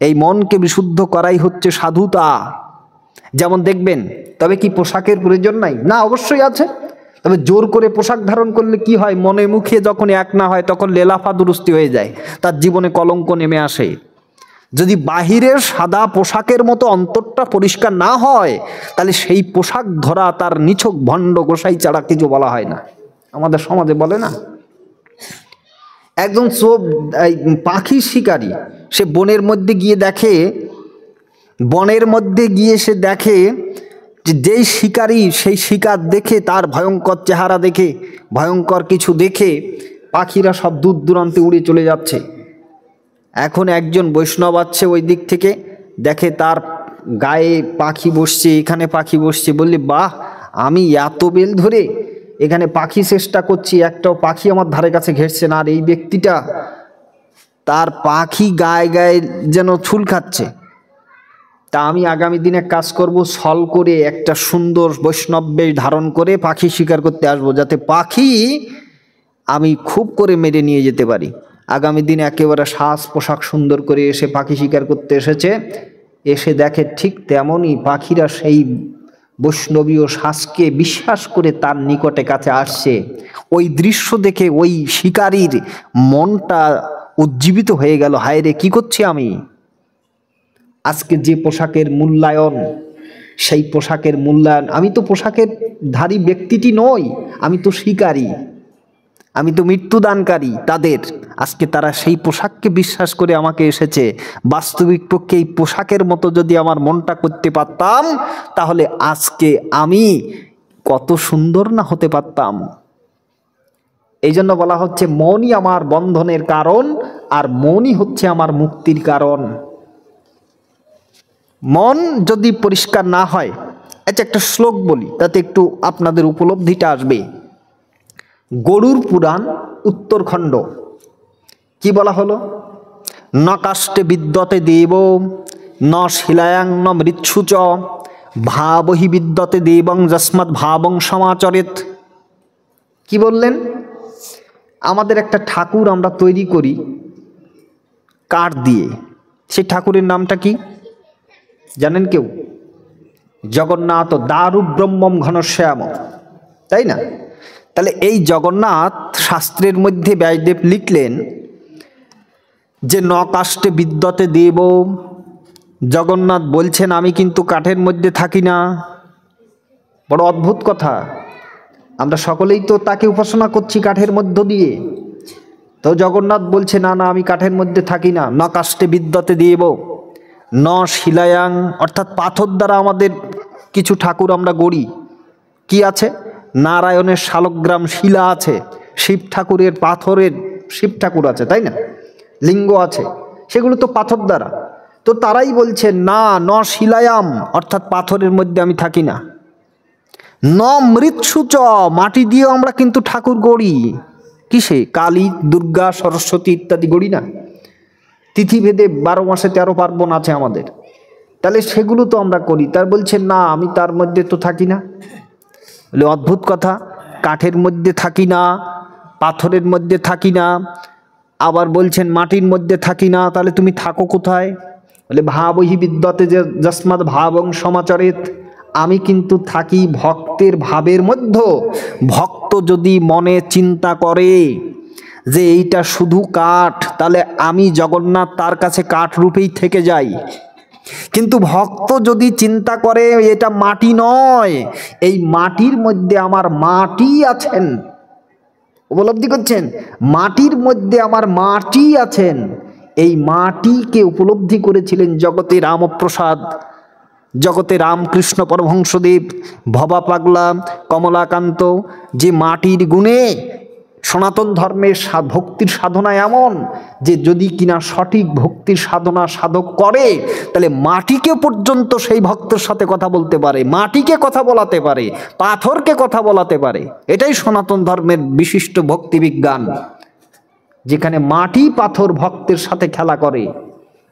A: এই মনকে বিশুদ্ধ করাই হচ্ছে সাধুতা। যেমন দেখবেন, তবে কি পোশাকের প্রয়োজন নাই? না, অবশ্যই আছে। তবে জোর করে পোশাক ধারণ করলে কি হয়? মনে মুখে যখন এক না হয় তখন লেলাফা দুরুস্তি হয়ে যায়, তার জীবনে কলঙ্ক নেমে আসে। যদি বাহিরের সাদা পোশাকের মতো অন্তরটা পরিষ্কার না হয় তাহলে সেই পোশাক ধরা তার নিছক ভণ্ড গোসাই ছাড়া কিছু বলা হয় না। আমাদের সমাজে বলে না, একজন পাখি শিকারী, সে বনের মধ্যে গিয়ে সে দেখে যে যেই শিকারী সেই শিকার দেখে, তার ভয়ঙ্কর চেহারা দেখে, ভয়ঙ্কর কিছু দেখে পাখিরা সব দূর দূরান্তে উড়ে চলে যাচ্ছে। এখন একজন বৈষ্ণব আছে ওই দিক থেকে, দেখে তার গায়ে পাখি বসছে, এখানে পাখি বসছে, বললে বাহ, আমি এত বেল ধরে এখানে পাখি চেষ্টা করছি, একটাও পাখি আমার ধারে কাছে ঘেরছে না। আর এই ব্যক্তিটা, তার পাখি গায়ে গায়ে যেন ছুল খাচ্ছে। তা আমি আগামী দিনে কাজ করব, ছল করে একটা সুন্দর বৈষ্ণব বেশ ধারণ করে পাখি শিকার করতে আসবো, যাতে পাখি আমি খুব করে মেরে নিয়ে যেতে পারি। আগামী দিনে একেবারে সাজ পোশাক সুন্দর করে এসে পাখি শিকার করতে এসেছে, এসে দেখে ঠিক তেমনই পাখিরা সেই বৈষ্ণবীয় সাজকে বিশ্বাস করে তার নিকটে কাছে আসছে। ওই দৃশ্য দেখে ওই শিকারীর মনটা উজ্জীবিত হয়ে গেল, হায় রে কি করছি আমি, আজকে যে পোশাকের মূল্যায়ন, সেই পোশাকের মূল্যায়ন, আমি তো পোশাকের ধারী ব্যক্তিটি নই, আমি তো শিকারী, আমি তো মৃত্যুদানকারী তাদের। আজকে তারা সেই পোশাককে বিশ্বাস করে আমাকে এসেছে। বাস্তবিক পক্ষে এই পোশাকের মতো যদি আমার মনটা করতে পারতাম, তাহলে আজকে আমি কত সুন্দর না হতে পারতাম। এই জন্য বলা হচ্ছে মনই আমার বন্ধনের কারণ, আর মনই হচ্ছে আমার মুক্তির কারণ। মন যদি পরিষ্কার না হয়, আচ্ছা একটা শ্লোক বলি, তাতে একটু আপনাদের উপলব্ধিটা আসবে। গরুর পুরাণ উত্তরখণ্ড কি বলা হলো? ন কাষ্টে বিদ্যতে দেব ন শিলায়াং ন মৃচ্ছু চ ভাবহি বিদ্যতে দেবং যস্মাৎ ভাবং সমাচরেত। কি বললেন? আমাদের একটা ঠাকুর আমরা তৈরি করি কাঠ দিয়ে, সেই ঠাকুরের নামটা কি জানেন কেউ? জগন্নাথ দারু ব্রহ্মম ঘনশ্যাম, তাই না? তাহলে এই জগন্নাথ শাস্ত্রের মধ্যে ব্যাসদেব লিখলেন যে ন কাষ্টে বিদ্যতে দেব। জগন্নাথ বলছেন আমি কিন্তু কাঠের মধ্যে থাকি না। বড় অদ্ভুত কথা, আমরা সকলেই তো তাকে উপাসনা করছি কাঠের মধ্য দিয়ে, তো জগন্নাথ বলছে না না আমি কাঠের মধ্যে থাকি না। ন কাষ্টে বিদ্যতে দেব ন শিলায়াং, অর্থাৎ পাথর দ্বারা আমাদের কিছু ঠাকুর আমরা গড়ি। কি আছে? নারায়ণের শালগ্রাম শিলা আছে, শিব ঠাকুরের পাথরের শিব ঠাকুর আছে, তাই না? লিঙ্গ আছে, সেগুলো তো পাথর দ্বারা। তো তারাই বলছে না ন শিলায়াম, অর্থাৎ পাথরের মধ্যে আমি থাকি না। ন মৃচ্ছু চ, মাটি দিয়েও আমরা কিন্তু ঠাকুর গড়ি। কিসে? কালী, দুর্গা, সরস্বতী ইত্যাদি গড়ি না? তিথিভেদে 12 মাসে 13 পার্বণ আছে আমাদের, তাহলে সেগুলো তো আমরা করি। তার বলছে না আমি তার মধ্যে তো থাকি না। বলে অদ্ভুত কথা, কাঠের মধ্যে থাকি না, পাথরের মধ্যে থাকি না, আবার বলছেন মাটির মধ্যে থাকি না, তাহলে তুমি থাকো কোথায়? বলে ভাবহি বিদ্যতে যস্মাৎ ভাবং সমাচরেত, আমি কিন্তু থাকি ভক্তের ভাবের মধ্যে। ভক্ত যদি মনে চিন্তা করে যে এইটা শুধু কাঠ, তাহলে আমি জগন্নাথ তার কাছে কাঠ রূপেই থেকে যাই। কিন্তু ভক্ত যদি চিন্তা করে এটা মাটি নয়, এই মাটির মধ্যে আমার মাটি আছেন, উপলব্ধি করছেন? মাটির মধ্যে আমার মাটি আছেন, এই মাটিকে উপলব্ধি করেছিলেন জগতে রামপ্রসাদ, জগতে রামকৃষ্ণ পরমহংসদেব, ভবা পাগলা, কমলাকান্ত, যে মাটির গুণে সনাতন ধর্মের ভক্তির সাধনা এমন যে যদি কিনা সঠিক ভক্তির সাধনা সাধক করে, তাহলে মাটিকে পর্যন্ত সেই ভক্তের সাথে কথা বলতে পারে, মাটিকে কথা বলাতে পারে, পাথরকে কথা বলাতে পারে। এটাই সনাতন ধর্মের বিশিষ্ট ভক্তি বিজ্ঞান, যেখানে মাটি পাথর ভক্তের সাথে খেলা করে।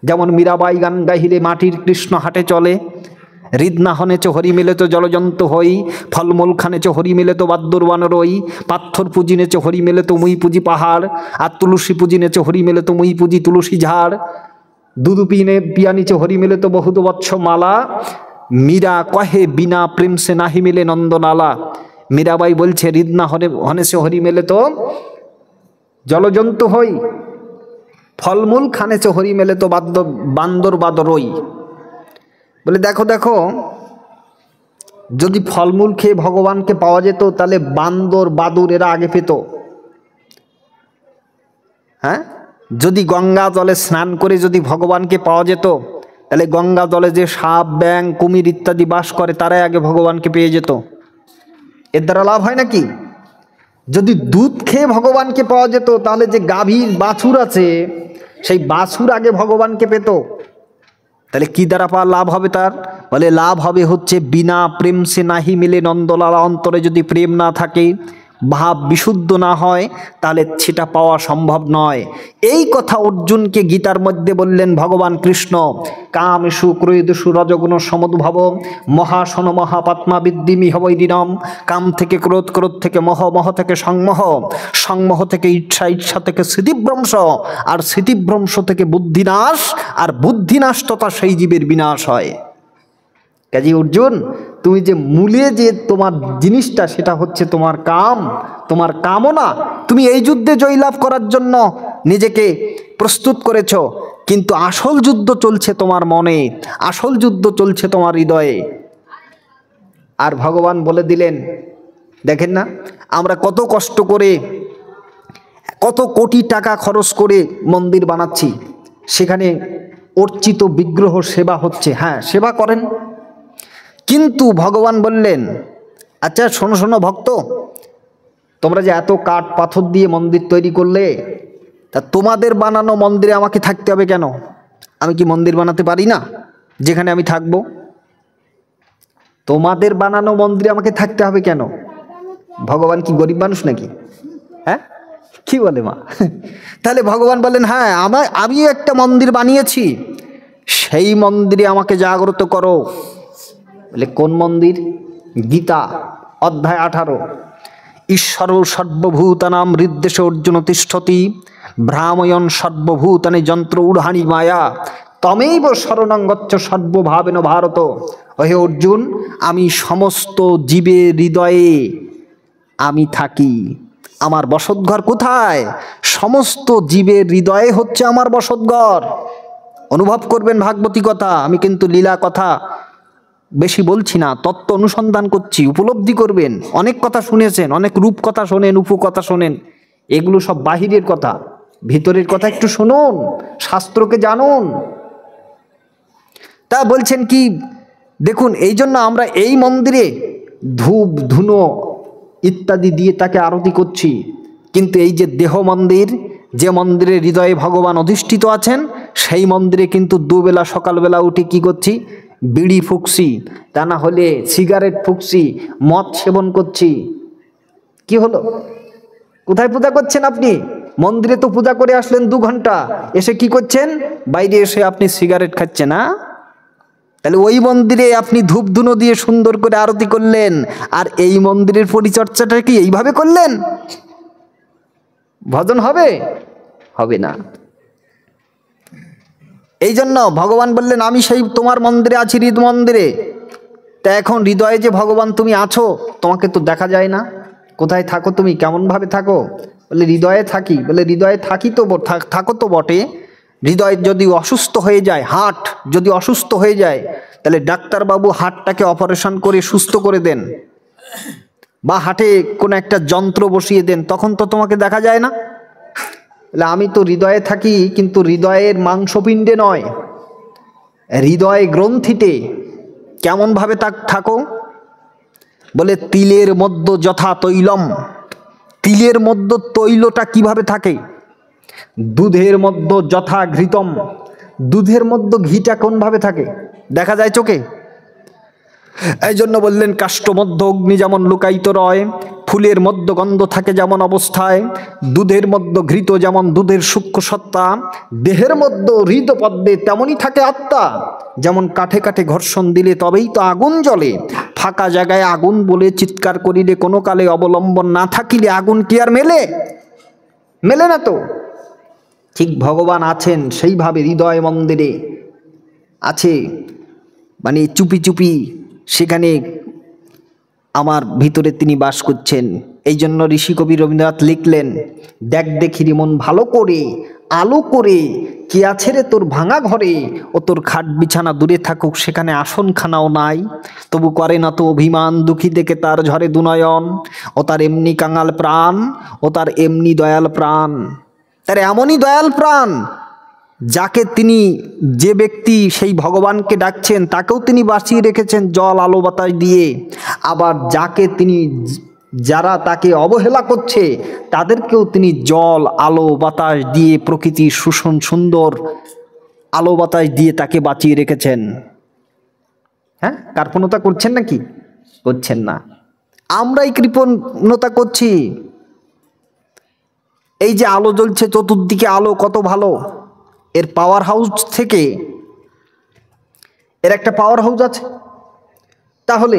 A: যেমন মীরাবাই গান গাহিলে মাটির কৃষ্ণ হাটে চলে, হৃদনা হনে চ হরি মিলে তো জলজন্ত হই, ফলমূল খানে চ হরি মিলে তো বাদ্দর বানরই, পাথর পুজিনে চ হরি মিলে তো মুই পুজি পাহাড়, আর তুলসী পুজিনে চ হরি মিলে তো মুই পুজি তুলসী ঝাড়, দুধু পিনে পিয়ানি চ হরি মিলে তো বহুত বৎস মালা, মীরা কহে বিনা প্রেম সে নাহি মিলে নন্দনালা। মীরাবাই বলছে হৃদনা হনে সে হরি মিলে তো জলজন্তু হই, ফলমূল খানে চ হরি মেলে তো বান্দর বাদরই। বলে দেখো দেখো, যদি ফলমূল খেয়ে ভগবানকে পাওয়া যেত, তাহলে বান্দর বাদুর এরা আগে পেত। হ্যাঁ, যদি গঙ্গা জলে স্নান করে যদি ভগবানকে পাওয়া যেত, তাহলে গঙ্গা জলে যে সাপ, ব্যাঙ, কুমির ইত্যাদি বাস করে তারাই আগে ভগবানকে পেয়ে যেত। এর দ্বারা লাভ হয় নাকি? যদি দুধ খেয়ে ভগবানকে পাওয়া যেত, তাহলে যে গাভীর বাছুর আছে, সেই বাছুর আগে ভগবানকে পেত। তাহলে কি দ্বারা পাওয়া লাভ হবে তার? বলে লাভ হবে হচ্ছে বিনা প্রেম সে নাহি মিলে নন্দলালা, অন্তরে যদি প্রেম না থাকে, ভাব বিশুদ্ধ না হয় তাহলে সেটা পাওয়া সম্ভব নয়। এই কথা অর্জুনকে গীতার মধ্যে বললেন ভগবান কৃষ্ণ। কামেষু ক্রোধেষু রজগুণ সমুদ্ভব মহাসন মহাপাত্মা বিদ্যিমিহ বৈরিণম। কাম থেকে ক্রোধ, ক্রোধ থেকে মোহ, মোহ থেকে সংমোহ, সংমোহ থেকে ইচ্ছা, ইচ্ছা থেকে স্মৃতিভ্রংশ, আর স্মৃতিভ্রংশ থেকে বুদ্ধিনাশ, আর বুদ্ধিনাশ তথা সেই জীবের বিনাশ হয়। কাজী অর্জুন, তুমি যে মূলে যে তোমার জিনিসটা সেটা হচ্ছে তোমার কাম, তোমার কামনা। তুমি এই যুদ্ধে জয়লাভ করার জন্য নিজেকে প্রস্তুত করেছ, কিন্তু আসল যুদ্ধ চলছে তোমার মনে, আসল যুদ্ধ চলছে তোমার হৃদয়ে। আর ভগবান বলে দিলেন, দেখেন না আমরা কত কষ্ট করে, কত কোটি টাকা খরচ করে মন্দির বানাচ্ছি, সেখানে অর্চিত বিগ্রহ সেবা হচ্ছে। হ্যাঁ, সেবা করেন, কিন্তু ভগবান বললেন, আচ্ছা শোনো শোনো ভক্ত, তোমরা যে এত কাঠ পাথর দিয়ে মন্দির তৈরি করলে, তা তোমাদের বানানো মন্দিরে আমাকে থাকতে হবে কেন? আমি কি মন্দির বানাতে পারি না যেখানে আমি থাকবো? তোমাদের বানানো মন্দিরে আমাকে থাকতে হবে কেন? ভগবান কি গরিব মানুষ নাকি? হ্যাঁ, কি বলে মা? তাহলে ভগবান বলেন, হ্যাঁ আমিও একটা মন্দির বানিয়েছি, সেই মন্দিরে আমাকে জাগ্রত করো। বলে কোন মন্দির? গীতা অধ্যায় 18, ঈশ্বর সর্বভূতানাম হৃদ্দেশে অর্জুন তিষ্ঠতি ভ্রাময়ন সর্বভূতানি যন্ত্র ঊঢ়ানি মায়া তমেব শরণং গচ্ছ সর্বভাবেন ভারত। হে অর্জুন, আমি সমস্ত জীবের হৃদয়ে আমি থাকি। আমার বসতঘর কোথায়? সমস্ত জীবের হৃদয়ে হচ্ছে আমার বসতঘর। অনুভব করবেন ভাগবতী কথা, আমি কিন্তু লীলা কথা বেশি বলছি না, তত্ত্ব অনুসন্ধান করছি, উপলব্ধি করবেন। অনেক কথা শুনেছেন, অনেক রূপ কথা শোনেন, কথা শোনেন, এগুলো সব বাহিরের কথা, ভিতরের কথা একটু শুনুন, শাস্ত্রকে জানুন। তা বলছেন কি, দেখুন এই জন্য আমরা এই মন্দিরে ধূপ ধুনো ইত্যাদি দিয়ে তাকে আরতি করছি, কিন্তু এই যে দেহ মন্দির, যে মন্দিরে হৃদয়ে ভগবান অধিষ্ঠিত আছেন, সেই মন্দিরে কিন্তু দুবেলা সকালবেলা উঠে কি করছি? বিড়ি ফুঁকছি, তা না হলে সিগারেট ফুঁকছি, মদ সেবন করছি। কি হলো? কোথায় পূজা করছেন আপনি? মন্দিরে তো পূজা করে আসলেন 2 ঘন্টা, এসে কি করছেন? বাইরে এসে আপনি সিগারেট খাচ্ছেন। না, তাহলে ওই মন্দিরে আপনি ধূপ ধুনো দিয়ে সুন্দর করে আরতি করলেন, আর এই মন্দিরের পরিচর্যাটা কি এইভাবে করলেন? ভজন হবে? হবে না। এই জন্য ভগবান বললেন, আমি সেই তোমার মন্দিরে আছি, হৃদ মন্দিরে। তা এখন হৃদয়ে যে ভগবান তুমি আছো, তোমাকে তো দেখা যায় না। কোথায় থাকো তুমি? কেমনভাবে থাকো? বলে হৃদয়ে থাকি। বলে হৃদয়ে থাকি তো থাকো তো বটে, হৃদয় যদি অসুস্থ হয়ে যায়, হার্ট যদি অসুস্থ হয়ে যায়, তাহলে ডাক্তারবাবু হার্টটাকে অপারেশন করে সুস্থ করে দেন, বা হার্টে কোনো একটা যন্ত্র বসিয়ে দেন, তখন তো তোমাকে দেখা যায় না। বলে আমি তো হৃদয়ে থাকি, কিন্তু হৃদয়ের মাংসপিণ্ডে নয়, হৃদয় গ্রন্থিতে। কেমনভাবে থাকো? বলে তিলের মধ্য যথা তৈলম। তিলের মধ্য তৈলটা কিভাবে থাকে? দুধের মধ্য যথা ঘৃতম। দুধের মধ্য ঘিটা কোনভাবে থাকে? দেখা যায় চোখে? এই জন্য বললেন, কাষ্ঠ মধ্য অগ্নি যেমন লুকায়িত রয়, ফুলের মধ্য গন্ধ থাকে যেমন অবস্থায়, দুধের মধ্য ঘৃত যেমন দুধের সূক্ষ্ম সত্তা, দেহের মধ্য হৃদপদ্মে তেমনই থাকে আত্মা। যেমন কাঠে কাঠে ঘর্ষণ দিলে তবেই তো আগুন জ্বলে, ফাঁকা জায়গায় আগুন বলে চিৎকার করিলে কোনো কালে অবলম্বন না থাকিলে আগুন কি আর মেলে? মেলে না তো। ঠিক ভগবান আছেন সেইভাবে হৃদয় মন্দিরে আছে, মানে চুপি চুপি সেখানে আমার ভিতরে তিনি বাস করছেন। এই জন্য ঋষি কবি রবীন্দ্রনাথ লিখলেন, দেখ দেখিরি মন ভালো করে, আলো করে কে আছে রে তোর ভাঙা ঘরে, ও তোর খাট বিছানা দূরে থাকুক, সেখানে আসনখানাও নাই, তবু করে না তো অভিমান, দুঃখী দেখে তার ঝরে দুনয়ন, ও তার এমনি কাঙাল প্রাণ, ও তার এমনি দয়াল প্রাণ। তার এমনই দয়াল প্রাণ যাকে তিনি, যে ব্যক্তি সেই ভগবানকে ডাকছেন তাকেও তিনি বাঁচিয়ে রেখেছেন জল আলো বাতাস দিয়ে। আবার যাকে তিনি, যারা তাকে অবহেলা করছে তাদেরকেও তিনি জল আলো বাতাস দিয়ে, প্রকৃতির সুন্দর আলো বাতাস দিয়ে তাকে বাঁচিয়ে রেখেছেন। হ্যাঁ, কার্পণতা করছেন নাকি? করছেন না। আমরাই কৃপণতা করছি। এই যে আলো জ্বলছে, চতুর্দিকে আলো, কত ভালো। এর পাওয়ার হাউস থেকে, এর একটা পাওয়ার হাউস আছে। তাহলে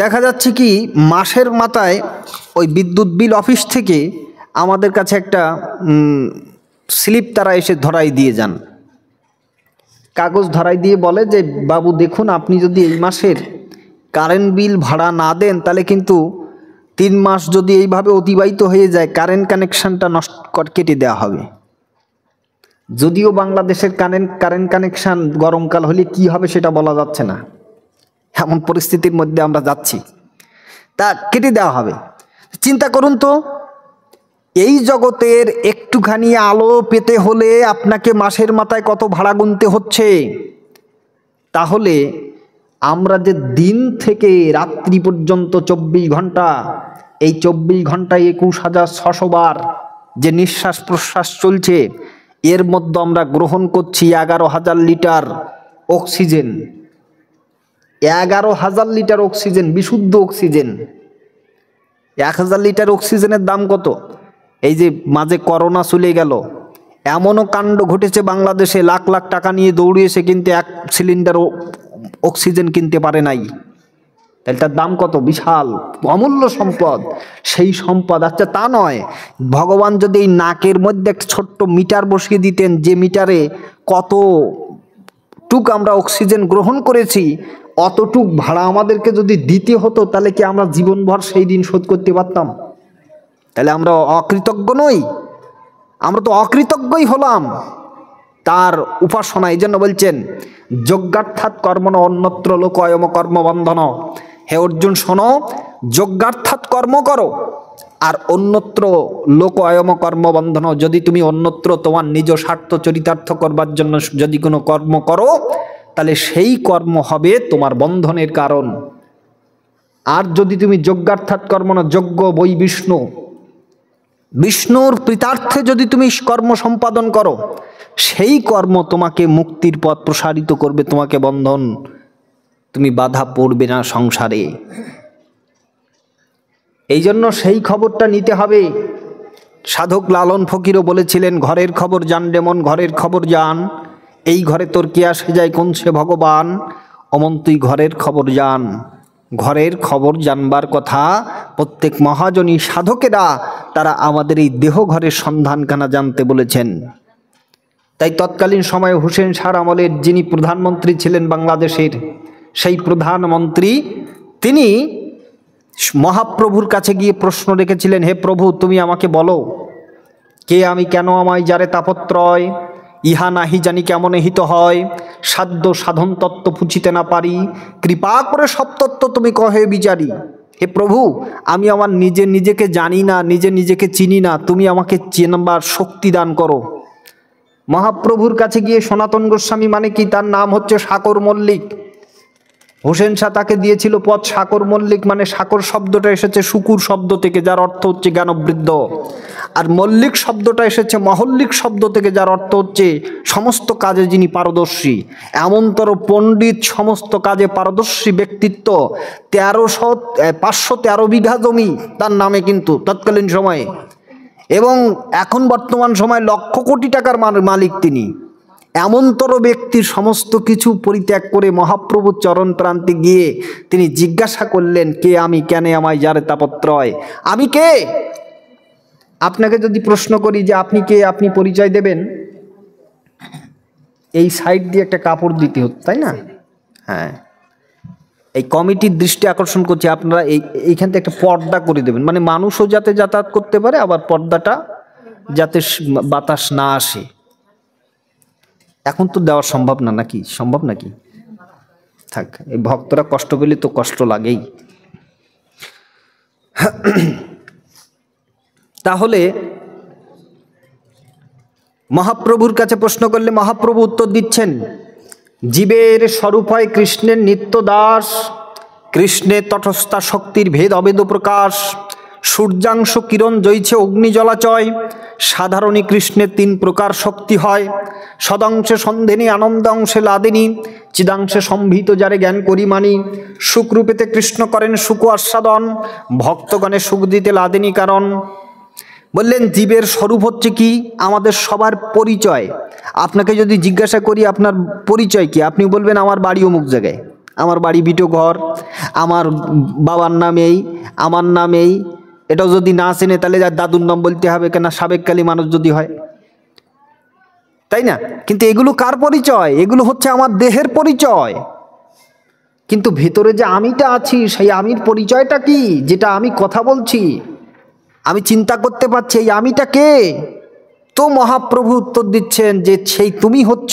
A: দেখা যাচ্ছে কি মাসের মাথায় ওই বিদ্যুৎ বিল অফিস থেকে আমাদের কাছে একটা স্লিপ তারা এসে ধরাই দিয়ে যান, কাগজ ধরাই দিয়ে বলে যে বাবু দেখুন, আপনি যদি এই মাসের কারেন্ট বিল ভাড়া না দেন তাহলে কিন্তু 3 মাস যদি এইভাবে অতিবাহিত হয়ে যায় কারেন্ট কানেকশানটা কেটে দেওয়া হবে। যদিও বাংলাদেশের কারেন্ট কানেকশান গরমকাল হলে কি হবে সেটা বলা যাচ্ছে না, এমন পরিস্থিতির মধ্যে আমরা যাচ্ছি, তা কেটে দেওয়া হবে। চিন্তা করুন তো, এই জগতের একটুখানি আলো পেতে হলে আপনাকে মাসের মাথায় কত ভাড়া গুনতে হচ্ছে। তাহলে আমরা যে দিন থেকে রাত্রি পর্যন্ত 24 ঘন্টা, এই 24 ঘন্টায় 21,600 বার যে নিঃশ্বাস প্রশ্বাস চলছে, এর মধ্যে আমরা গ্রহণ করছি 11,000 লিটার অক্সিজেন। 11,000 লিটার অক্সিজেন, বিশুদ্ধ অক্সিজেন। 1,000 লিটার অক্সিজেনের দাম কত? এই যে মাঝে করোনা চলে গেল, এমনও কাণ্ড ঘটেছে বাংলাদেশে, লাখ লাখ টাকা নিয়ে দৌড়িয়েছে কিন্তু 1 সিলিন্ডার অক্সিজেন কিনতে পারে নাই। তাহলে তার দাম কত? বিশাল অমূল্য সম্পদ। সেই সম্পদ, আচ্ছা তা নয়, ভগবান যদি এই নাকের মধ্যে একটা ছোট্ট মিটার বসিয়ে দিতেন, যে মিটারে কতটুক আমরা অক্সিজেন গ্রহণ করেছি, অতটুক ভাড়া আমাদেরকে যদি দিতে হতো, তাহলে কি আমরা জীবনভর সেই দিন শোধ করতে পারতাম? তাহলে আমরা অকৃতজ্ঞ নই? আমরা তো অকৃতজ্ঞই হলাম তার উপাসনা। এই জন্য বলছেন যজ্ঞার্থাৎ কর্মণ অন্যত্র লোক অয়ম কর্মবন্ধন। হে অর্জুন শোনো, যজ্ঞার্থাৎ কর্ম করো, আর অন্যত্র লোক অয়ম কর্মবন্ধন। যদি তুমি অন্যত্র তোমার নিজ স্বার্থ চরিতার্থ করবার জন্য যদি কোনো কর্ম করো, তাহলে সেই কর্ম হবে তোমার বন্ধনের কারণ। আর যদি তুমি যজ্ঞার্থাৎ কর্ম না, যজ্ঞ বৈ বিষ্ণু, বিষ্ণুর প্রীতার্থে যদি তুমি কর্ম সম্পাদন করো, সেই কর্ম তোমাকে মুক্তির পথ প্রসারিত করবে, তোমাকে বন্ধন, তুমি বাধা পড়বে না সংসারে। এই জন্য সেই খবরটা নিতে হবে। সাধক লালন ফকিরও বলেছিলেন, ঘরের খবর জান রে মন, ঘরের খবর জান, এই ঘরে তোর কে আসে যায় কোন সে ভগবান, অমন তুই ঘরের খবর জান। ঘরের খবর জানবার কথা প্রত্যেক মহাজনী সাধকেরা তারা আমাদের এই দেহ ঘরের সন্ধানখানা জানতে বলেছেন। তাই তৎকালীন সময়ে হুসেন শাহ আমলের যিনি প্রধানমন্ত্রী ছিলেন বাংলাদেশের, সেই প্রধানমন্ত্রী তিনি মহাপ্রভুর কাছে গিয়ে প্রশ্ন রেখেছিলেন, হে প্রভু তুমি আমাকে বলো, কে আমি, কেন আমায় যারে তাপত্রয়, ইহা নাহি জানি কেমন হিত হয়, সাধ্য সাধন তত্ত্ব পুছিতে না পারি, কৃপা করে সব তত্ত্ব তুমি কহে বিচারি। হে প্রভু, আমি আমার নিজেকে জানি না, নিজেকে চিনি না, তুমি আমাকে চেনবার শক্তি দান করো। মহাপ্রভুর কাছে গিয়ে সনাতন গোস্বামী, মানে কি, তার নাম হচ্ছে সাকর মল্লিক। হোসেন শাহ তাকে দিয়েছিল পদ সাকর মল্লিক, মানে সাকর শব্দটা এসেছে শুকুর শব্দ থেকে, যার অর্থ হচ্ছে জ্ঞানবৃদ্ধ, আর মল্লিক শব্দটা এসেছে মহল্লিক শব্দ থেকে, যার অর্থ হচ্ছে সমস্ত কাজে যিনি পারদর্শী। এমনতর পণ্ডিত, সমস্ত কাজে পারদর্শী ব্যক্তিত্ব। 513 বিঘা জমি তার নামে কিন্তু তৎকালীন সময়ে, এবং এখন বর্তমান সময়ে লক্ষ কোটি টাকার মালিক তিনি। এমনতর ব্যক্তির সমস্ত কিছু পরিত্যাগ করে মহাপ্রভুর চরণ প্রান্তে গিয়ে তিনি জিজ্ঞাসা করলেন, কে আমি, কেন আমায় যারে তাপত্রয়, আমি কে? আপনাকে যদি প্রশ্ন করি যে আপনি কে, আপনি পরিচয় দেবেন, এই সাইড দিয়ে একটা কাপড় দিতে হতো, তাই না? হ্যাঁ, এই কমিটির দৃষ্টি আকর্ষণ করছে, আপনারা এইখান থেকে একটা পর্দা করে দেবেন, মানে মানুষও যাতে যাতায়াত করতে পারে, আবার পর্দাটা যাতে বাতাস না আসে। এখন তো দেওয়া সম্ভব না, নাকি সম্ভব নাকি? থাক, এই ভক্তরা কষ্ট পেলে তো কষ্ট লাগেই। তাহলে মহাপ্রভুর কাছে প্রশ্ন করলে মহাপ্রভু উত্তর দিচ্ছেন, জীবের স্বরূপ হয় কৃষ্ণের নিত্য দাস, কৃষ্ণের তটস্থা শক্তির ভেদ অভেদ প্রকাশ, সূর্যাংশ কিরণ জয়ছে অগ্নি জলাচয়, সাধারণী কৃষ্ণের 3 প্রকার শক্তি হয়। সদংশে সন্ধিনী, আনন্দাংশে লাদিনী, চিদাংশে সম্ভিত যারে জ্ঞান করি মানি। সুখরূপেতে কৃষ্ণ করেন সুখ আস্বাদন, ভক্তগণে সুখ দিতে লাদিনী কারণ। বললেন জীবের স্বরূপ হচ্ছে কি? আমাদের সবার পরিচয়। আপনাকে যদি জিজ্ঞাসা করি আপনার পরিচয় কি, আপনি বলবেন আমার বাড়ি অমুক জায়গায়, আমার বাড়ি বিটো ঘর, আমার বাবার নাম এই, আমার নাম এই। এটাও যদি না চেনে তাহলে যার দাদুর নাম বলতে হবে, কেন সাবেককালী মানুষ যদি হয়, তাই না? কিন্তু এগুলো কার পরিচয়? এগুলো হচ্ছে আমার দেহের পরিচয়। কিন্তু ভিতরে যে আমিটা আছি, সেই আমির পরিচয়টা কি? যেটা আমি কথা বলছি, আমি চিন্তা করতে পারছি, এই আমিটা কে? তো মহাপ্রভু উত্তর দিচ্ছেন যে সেই তুমি হচ্ছ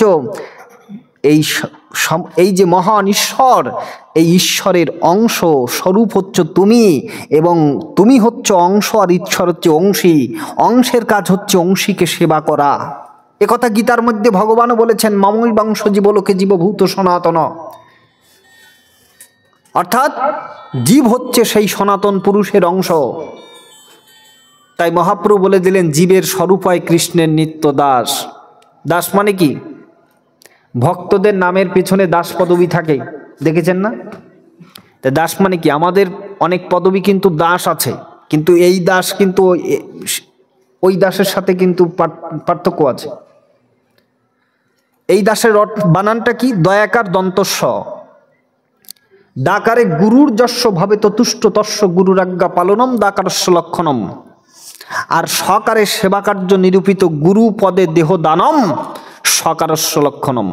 A: এই যে মহান ঈশ্বর, এই ঈশ্বরের অংশ স্বরূপ হচ্ছ তুমি, এবং তুমি হচ্ছ অংশ আর ঈশ্বর হচ্ছে অংশী। অংশের কাজ হচ্ছে অংশীকে সেবা করা। একথা গীতার মধ্যে ভগবানও বলেছেন, মামৈ বংশ জীবলোকে জীবভূত সনাতন। অর্থাৎ জীব হচ্ছে সেই সনাতন পুরুষের অংশ। তাই মহাপ্রভু বলে দিলেন জীবের স্বরূপ হয় কৃষ্ণের নিত্য দাস। দাস মানে কি? ভক্তদের নামের পেছনে দাস পদবী থাকে, দেখেছেন না? তা দাস মানে কি? আমাদের অনেক পদবী কিন্তু দাস আছে, কিন্তু এই দাস কিন্তু ওই দাসের সাথে কিন্তু পার্থক্য আছে। এই দাসের বানানটা কি? দয়াকার দন্তস্ব। দাকারে গুরুর যস্য ভাবে তুষ্ট তস্য গুরুরাজ্ঞা পালনম দাকারস্য লক্ষণম। আর সকারে সেবাকার্য নিরূপিত গুরু পদে দেহ দানম সকারস্য লক্ষণম।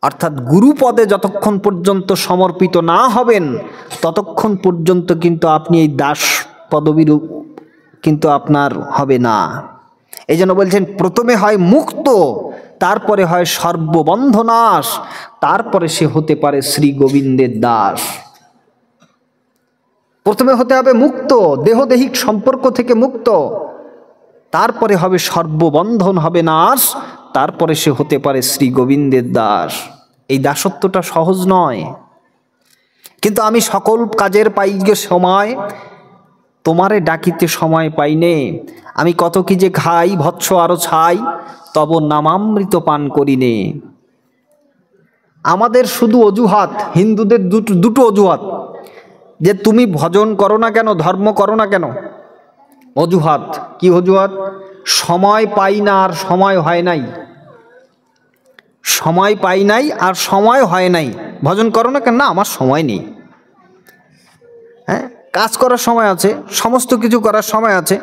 A: অর্থাৎ গুরু পদে যতক্ষণ পর্যন্ত সমর্পিত না হবেন ততক্ষণ পর্যন্ত কিন্তু আপনি এই দাস পদবীর কিন্তু আপনার হবে না। এই জন্য বলছেন প্রথমে হয় মুক্ত, তারপরে হয় সর্ববন্ধনাশ, তারপরে সে হতে পারে শ্রী গোবিন্দের দাস। প্রথমে হতে হবে মুক্ত, দেহদেহিক সম্পর্ক থেকে মুক্ত, তারপরে হবে সর্ববন্ধন, হবে নাশ, তারপরে সে হতে পারে শ্রী গোবিন্দের দাস। এই দাসত্বটা সহজ নয়। কিন্তু আমি সকল কাজের পাই যে সময়, তোমারে ডাকিতে সময় পাইনে। আমি কত কি যে খাই ভৎস আরো ছাই, তব নামামৃত পান করিনে। আমাদের শুধু অজুহাত, হিন্দুদের দুটো অজুহাত, যে তুমি ভজন করো না কেন, ধর্ম করো না কেন। অজুহাত কি অজুহাত? সময় পাই না আর সময় হয় নাই, সময় পাই নাই আর সময় হয় নাই। ভজন করো না কেন? না, আমার সময় নেই। হ্যাঁ, কাজ করার সময় আছে, সমস্ত কিছু করার সময় আছে,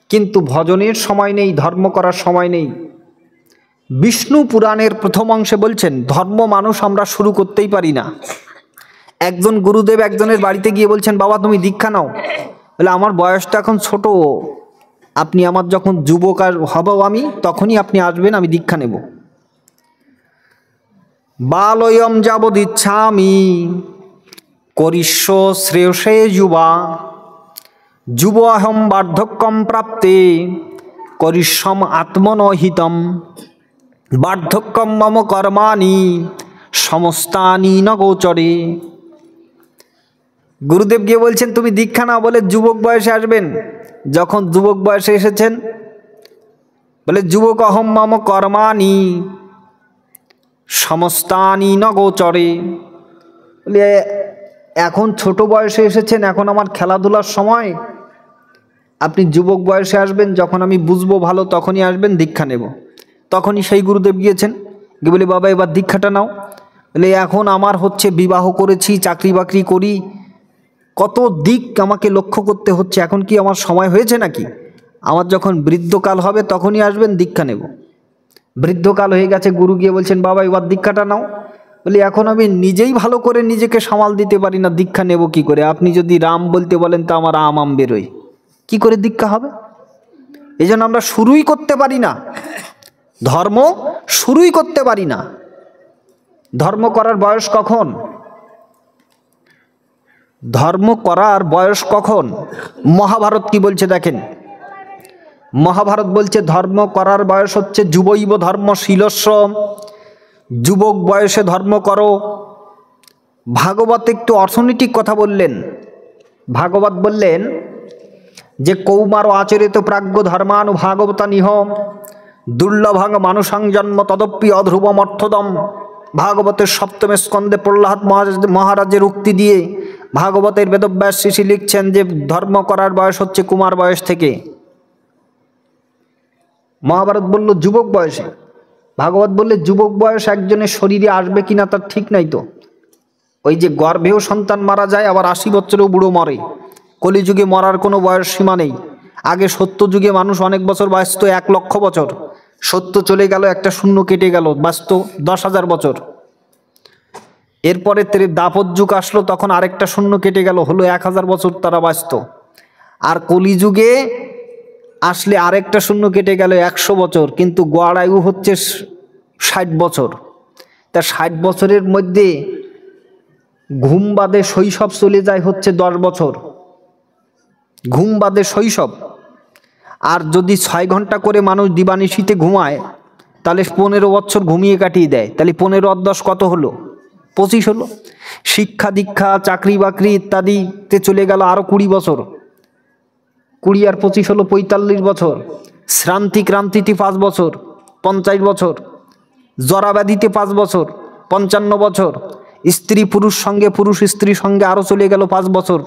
A: কিন্তু ভজনের সময় নেই, ধর্ম করার সময় নেই। বিষ্ণু পুরাণের প্রথম অংশে বলছেন ধর্ম মানুষ আমরা শুরু করতেই পারি না। একজন গুরুদেব একজনের বাড়িতে গিয়ে বলছেন, বাবা তুমি দীক্ষা নাও। বলে আমার বয়সটা এখন ছোট, আপনি আমার যখন যুবক আর হব আমি, তখনই আপনি আসবেন, আমি দীক্ষা নেব। বালয়ম যাবদ ইচ্ছামি করিষ্য শ্রেয়সে যুবা, যুব অহম বার্ধক্যম প্রাপ্তে করিষ্যম আত্মনহিতম, বার্ধক্যম মম কর্মাণি সমস্তানি ন গোচরে। গুরুদেব গিয়ে বলছেন তুমি দীক্ষা না, বলে যুবক বয়সে আসবেন। যখন যুবক বয়সে এসেছেন, বলে যুবক অহম মম কর্মাণি সমস্তানি ন গোচরে। বলে এখন ছোট বয়সে এসেছেন, এখন আমার খেলাধুলার সময়, আপনি যুবক বয়সে আসবেন, যখন আমি বুঝবো ভালো তখনই আসবেন, দীক্ষা নেব। তখনই সেই গুরুদেব গিয়েছেন, গিয়ে বলে বাবা এবার দীক্ষাটা নাও। বলে এখন আমার হচ্ছে বিবাহ করেছি, চাকরি বাকরি করি, কত দিক আমাকে লক্ষ্য করতে হচ্ছে, এখন কি আমার সময় হয়েছে নাকি? আমার যখন বৃদ্ধকাল হবে তখনই আসবেন, দীক্ষা নেব। বৃদ্ধকাল হয়ে গেছে, গুরু গিয়ে বলছেন বাবা এবার দীক্ষাটা নাও। বলি এখন আমি নিজেই ভালো করে নিজেকে সামাল দিতে পারি না, দীক্ষা নেব কি করে? আপনি যদি রাম বলতে বলেন তো আমার আম বেরোয়, কি করে দীক্ষা হবে? এই জন্য আমরা শুরুই করতে পারি না, ধর্ম শুরুই করতে পারি না। ধর্ম করার বয়স কখন? ধর্ম করার বয়স কখন? মহাভারত কি বলছে দেখেন। মহাভারত বলছে ধর্ম করার বয়স হচ্ছে যুবৈব ধর্মশীলস্য, যুবক বয়সে ধর্ম করো। ভাগবত একটু অর্থনৈতিক কথা বললেন। ভাগবত বললেন যে কৌমার আচরিত প্রাজ্ঞ ধর্মানু ভাগবতা নিহ দুর্লভং মানুষং জন্ম তদপ্যি অধ্রুবম অর্থদম। ভাগবতের সপ্তম স্কন্ধে প্রহ্লাদ মহারাজের উক্তি দিয়ে ভাগবতের বেদব্যাস ঋষি লিখছেন যে ধর্ম করার বয়স হচ্ছে কুমার বয়স থেকে। মহাভারত বলল যুবক বয়সে, ভাগবত বললে যুবক বয়স একজনের শরীরে আসবে কিনা তার ঠিক নাই তো। ওই যে গর্ভেও সন্তান মারা যায়, আবার 80 বছরেও বুড়ো মরে। কলিযুগে মরার কোনো বয়স সীমা নেই। আগে সত্য যুগে মানুষ অনেক বছর বাঁচত, 1 লক্ষ বছর। সত্য চলে গেল, একটা শূন্য কেটে গেল, বাঁচত 10,000 বছর। এরপরে দাপর যুগ আসলো, তখন আরেকটা শূন্য কেটে গেল, হলো 1000 বছর তারা বাঁচত। আর কলিযুগে আসলে আরেকটা শূন্য কেটে গেল, 100 বছর। কিন্তু গড় আয়ু হচ্ছে 60 বছর। তা 60 বছরের মধ্যে ঘুম বাদে শৈশব চলে যায় হচ্ছে 10 বছর, ঘুম বাদে শৈশব। আর যদি 6 ঘন্টা করে মানুষ দিবানিশীতে ঘুমায়, তাহলে 15 বছর ঘুমিয়ে কাটিয়ে দেয়, তাহলে 15 আর 10 কত হলো? 25 হলো। শিক্ষা দীক্ষা চাকরি বাকরি ইত্যাদিতে চলে গেল আরও 20 বছর। 20 আর 25 হলো 45 বছর। শ্রান্তি ক্রান্তিতে 5 বছর, 50 বছর। জরাব্যাধিতে 5 বছর, 55 বছর। স্ত্রী পুরুষ সঙ্গে, পুরুষ স্ত্রীর সঙ্গে আরও চলে গেল 5 বছর।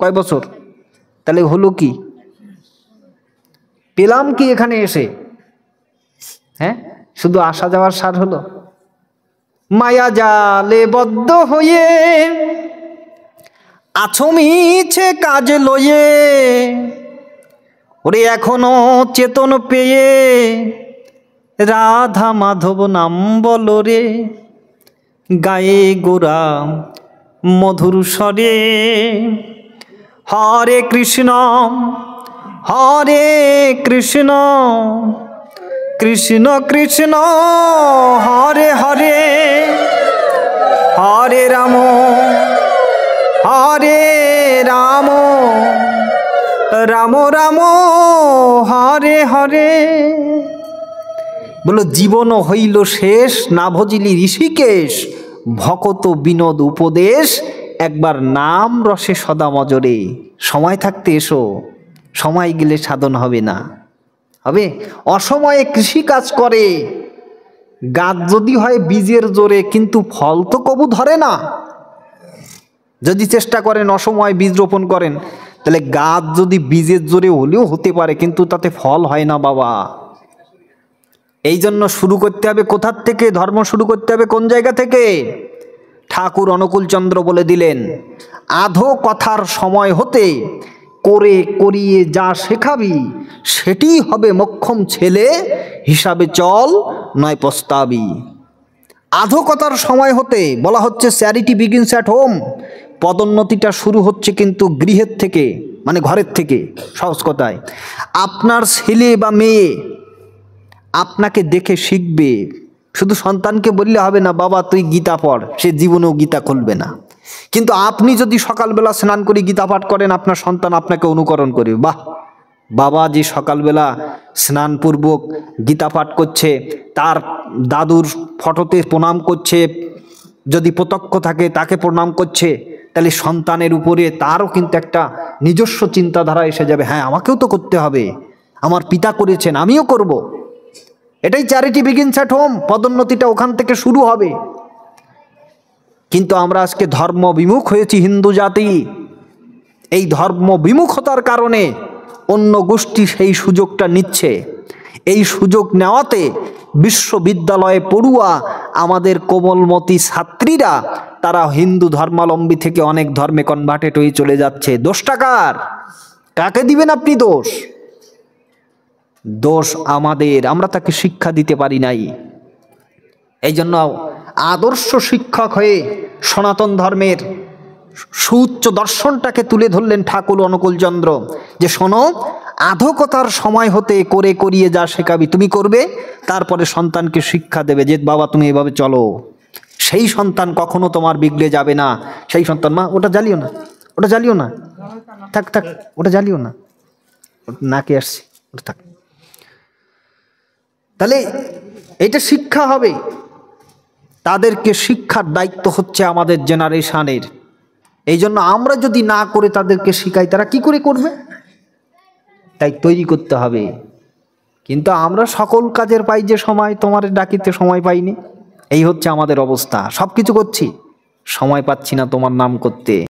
A: কয় বছর? তাহলে হলো কি? পেলাম কি এখানে এসে? হ্যাঁ, শুধু আসা যাওয়ার সার হলো। মায়া জালে বদ্ধ হয়ে আছো মিছে কাজ লয়ে, ওরে এখনো চেতন পেয়ে রাধা মাধব নাম বলো রে, গায়ে গোরা মধুর স্বরে। হরে কৃষ্ণ হরে কৃষ্ণ, কৃষ্ণ কৃষ্ণ হরে হরে, হরে রাম হরে রাম, রাম রাম হরে হরে। বলো জীবন হইল শেষ, না ভজিলি ঋষিকেশ, ভকত বিনোদ উপদেশ, একবার নাম রসে সদা মজরে। সময় থাকতে এসো, সময় গেলে সাধন হবে না। হবে অসময়ে কৃষি কাজ করে, গাছ যদি হয় বীজের জোরে, কিন্তু ফল তো কবু ধরে না। যদি চেষ্টা করেন অসময়ে বীজ রোপণ করেন, তাহলে গাছ যদি বীজের জোরে হলেও হতে পারে, কিন্তু তাতে ফল হয় না বাবা। এই জন্য শুরু করতে হবে কোথার থেকে? ধর্ম শুরু করতে হবে কোন জায়গা থেকে? ঠাকুর অনুকূলচন্দ্র বলে দিলেন, আধো কথার সময় হতে করে করিয়ে যা শেখাবি, সেটি হবে মোক্ষম ছেলে, হিসাবে চল নয় পস্তাবি। আধো কথার সময় হতে বলা হচ্ছে চ্যারিটি বিগিনস অ্যাট হোম। পদোন্নতিটা শুরু হচ্ছে কিন্তু গৃহের থেকে, মানে ঘরের থেকে। সহজ কথায়, আপনার ছেলে বা মেয়ে আপনাকে দেখে শিখবে। শুধু সন্তানকে বললে হবে না, বাবা তুই গীতা পড়, সে জীবনেও গীতা খুলবে না। কিন্তু আপনি যদি সকালবেলা স্নান করে গীতা পাঠ করেন, আপনার সন্তান আপনাকে অনুকরণ করবে। বাহ, বাবা যে সকালবেলা স্নানপূর্বক গীতা পাঠ করছে, তার দাদুর ফটোতে প্রণাম করছে, যদি প্রত্যক্ষ থাকে তাকে প্রণাম করছে, তাহলে সন্তানের উপরে তারও কিন্তু একটা নিজস্ব চিন্তাধারা এসে যাবে, হ্যাঁ আমাকেও তো করতে হবে, আমার পিতা করেছেন আমিও করব। এটাই চ্যারিটি বিগিনস অ্যাট হোম। পদোন্নতিটা ওখান থেকে শুরু হবে। কিন্তু আমরা আজকে ধর্ম বিমুখ হয়েছি, হিন্দু জাতি। এই ধর্ম বিমুখতার কারণে অন্য গোষ্ঠী সেই সুযোগটা নিচ্ছে। এই সুযোগ নেওয়াতে বিশ্ববিদ্যালয়ে পড়ুয়া আমাদের কোমলমতি ছাত্রীরা, তারা হিন্দু ধর্মাবলম্বী থেকে অনেক ধর্মে কনভার্টেড হয়ে চলে যাচ্ছে। দোষটা কার? কাকে দিবেন আপনি দোষ? দোষ আমাদের, আমরা তাকে শিক্ষা দিতে পারি নাই। এই জন্য আদর্শ শিক্ষক হয়ে সনাতন ধর্মের সুউচ্চ দর্শনটাকে তুলে ধরলেন ঠাকুর অনুকূলচন্দ্র, যে শোনো, আধকতার সময় হতে করে করিয়ে যা শেখাবি তুমি করবে, তারপরে সন্তানকে শিক্ষা দেবে যে বাবা তুমি এভাবে চলো। সেই সন্তান কখনো তোমার বিগড়ে যাবে না। সেই সন্তান, মা ওটা জ্বালিও না, ওটা জ্বালিও না, থাক থাক, ওটা জ্বালিও না, নাকে আসছে, ওটা থাক। তাহলে এটা শিক্ষা হবে। তাদেরকে শিক্ষার দায়িত্ব হচ্ছে আমাদের জেনারেশনের। এই জন্য আমরা যদি না করে তাদেরকে শিখাই, তারা কি করে করবে? তাই তৈরি করতে হবে। কিন্তু আমরা সকল কাজের পাই যে সময়, তোমার ডাকিতে সময় পাইনি। এই হচ্ছে আমাদের অবস্থা, সব কিছু করছি, সময় পাচ্ছি না তোমার নাম করতে।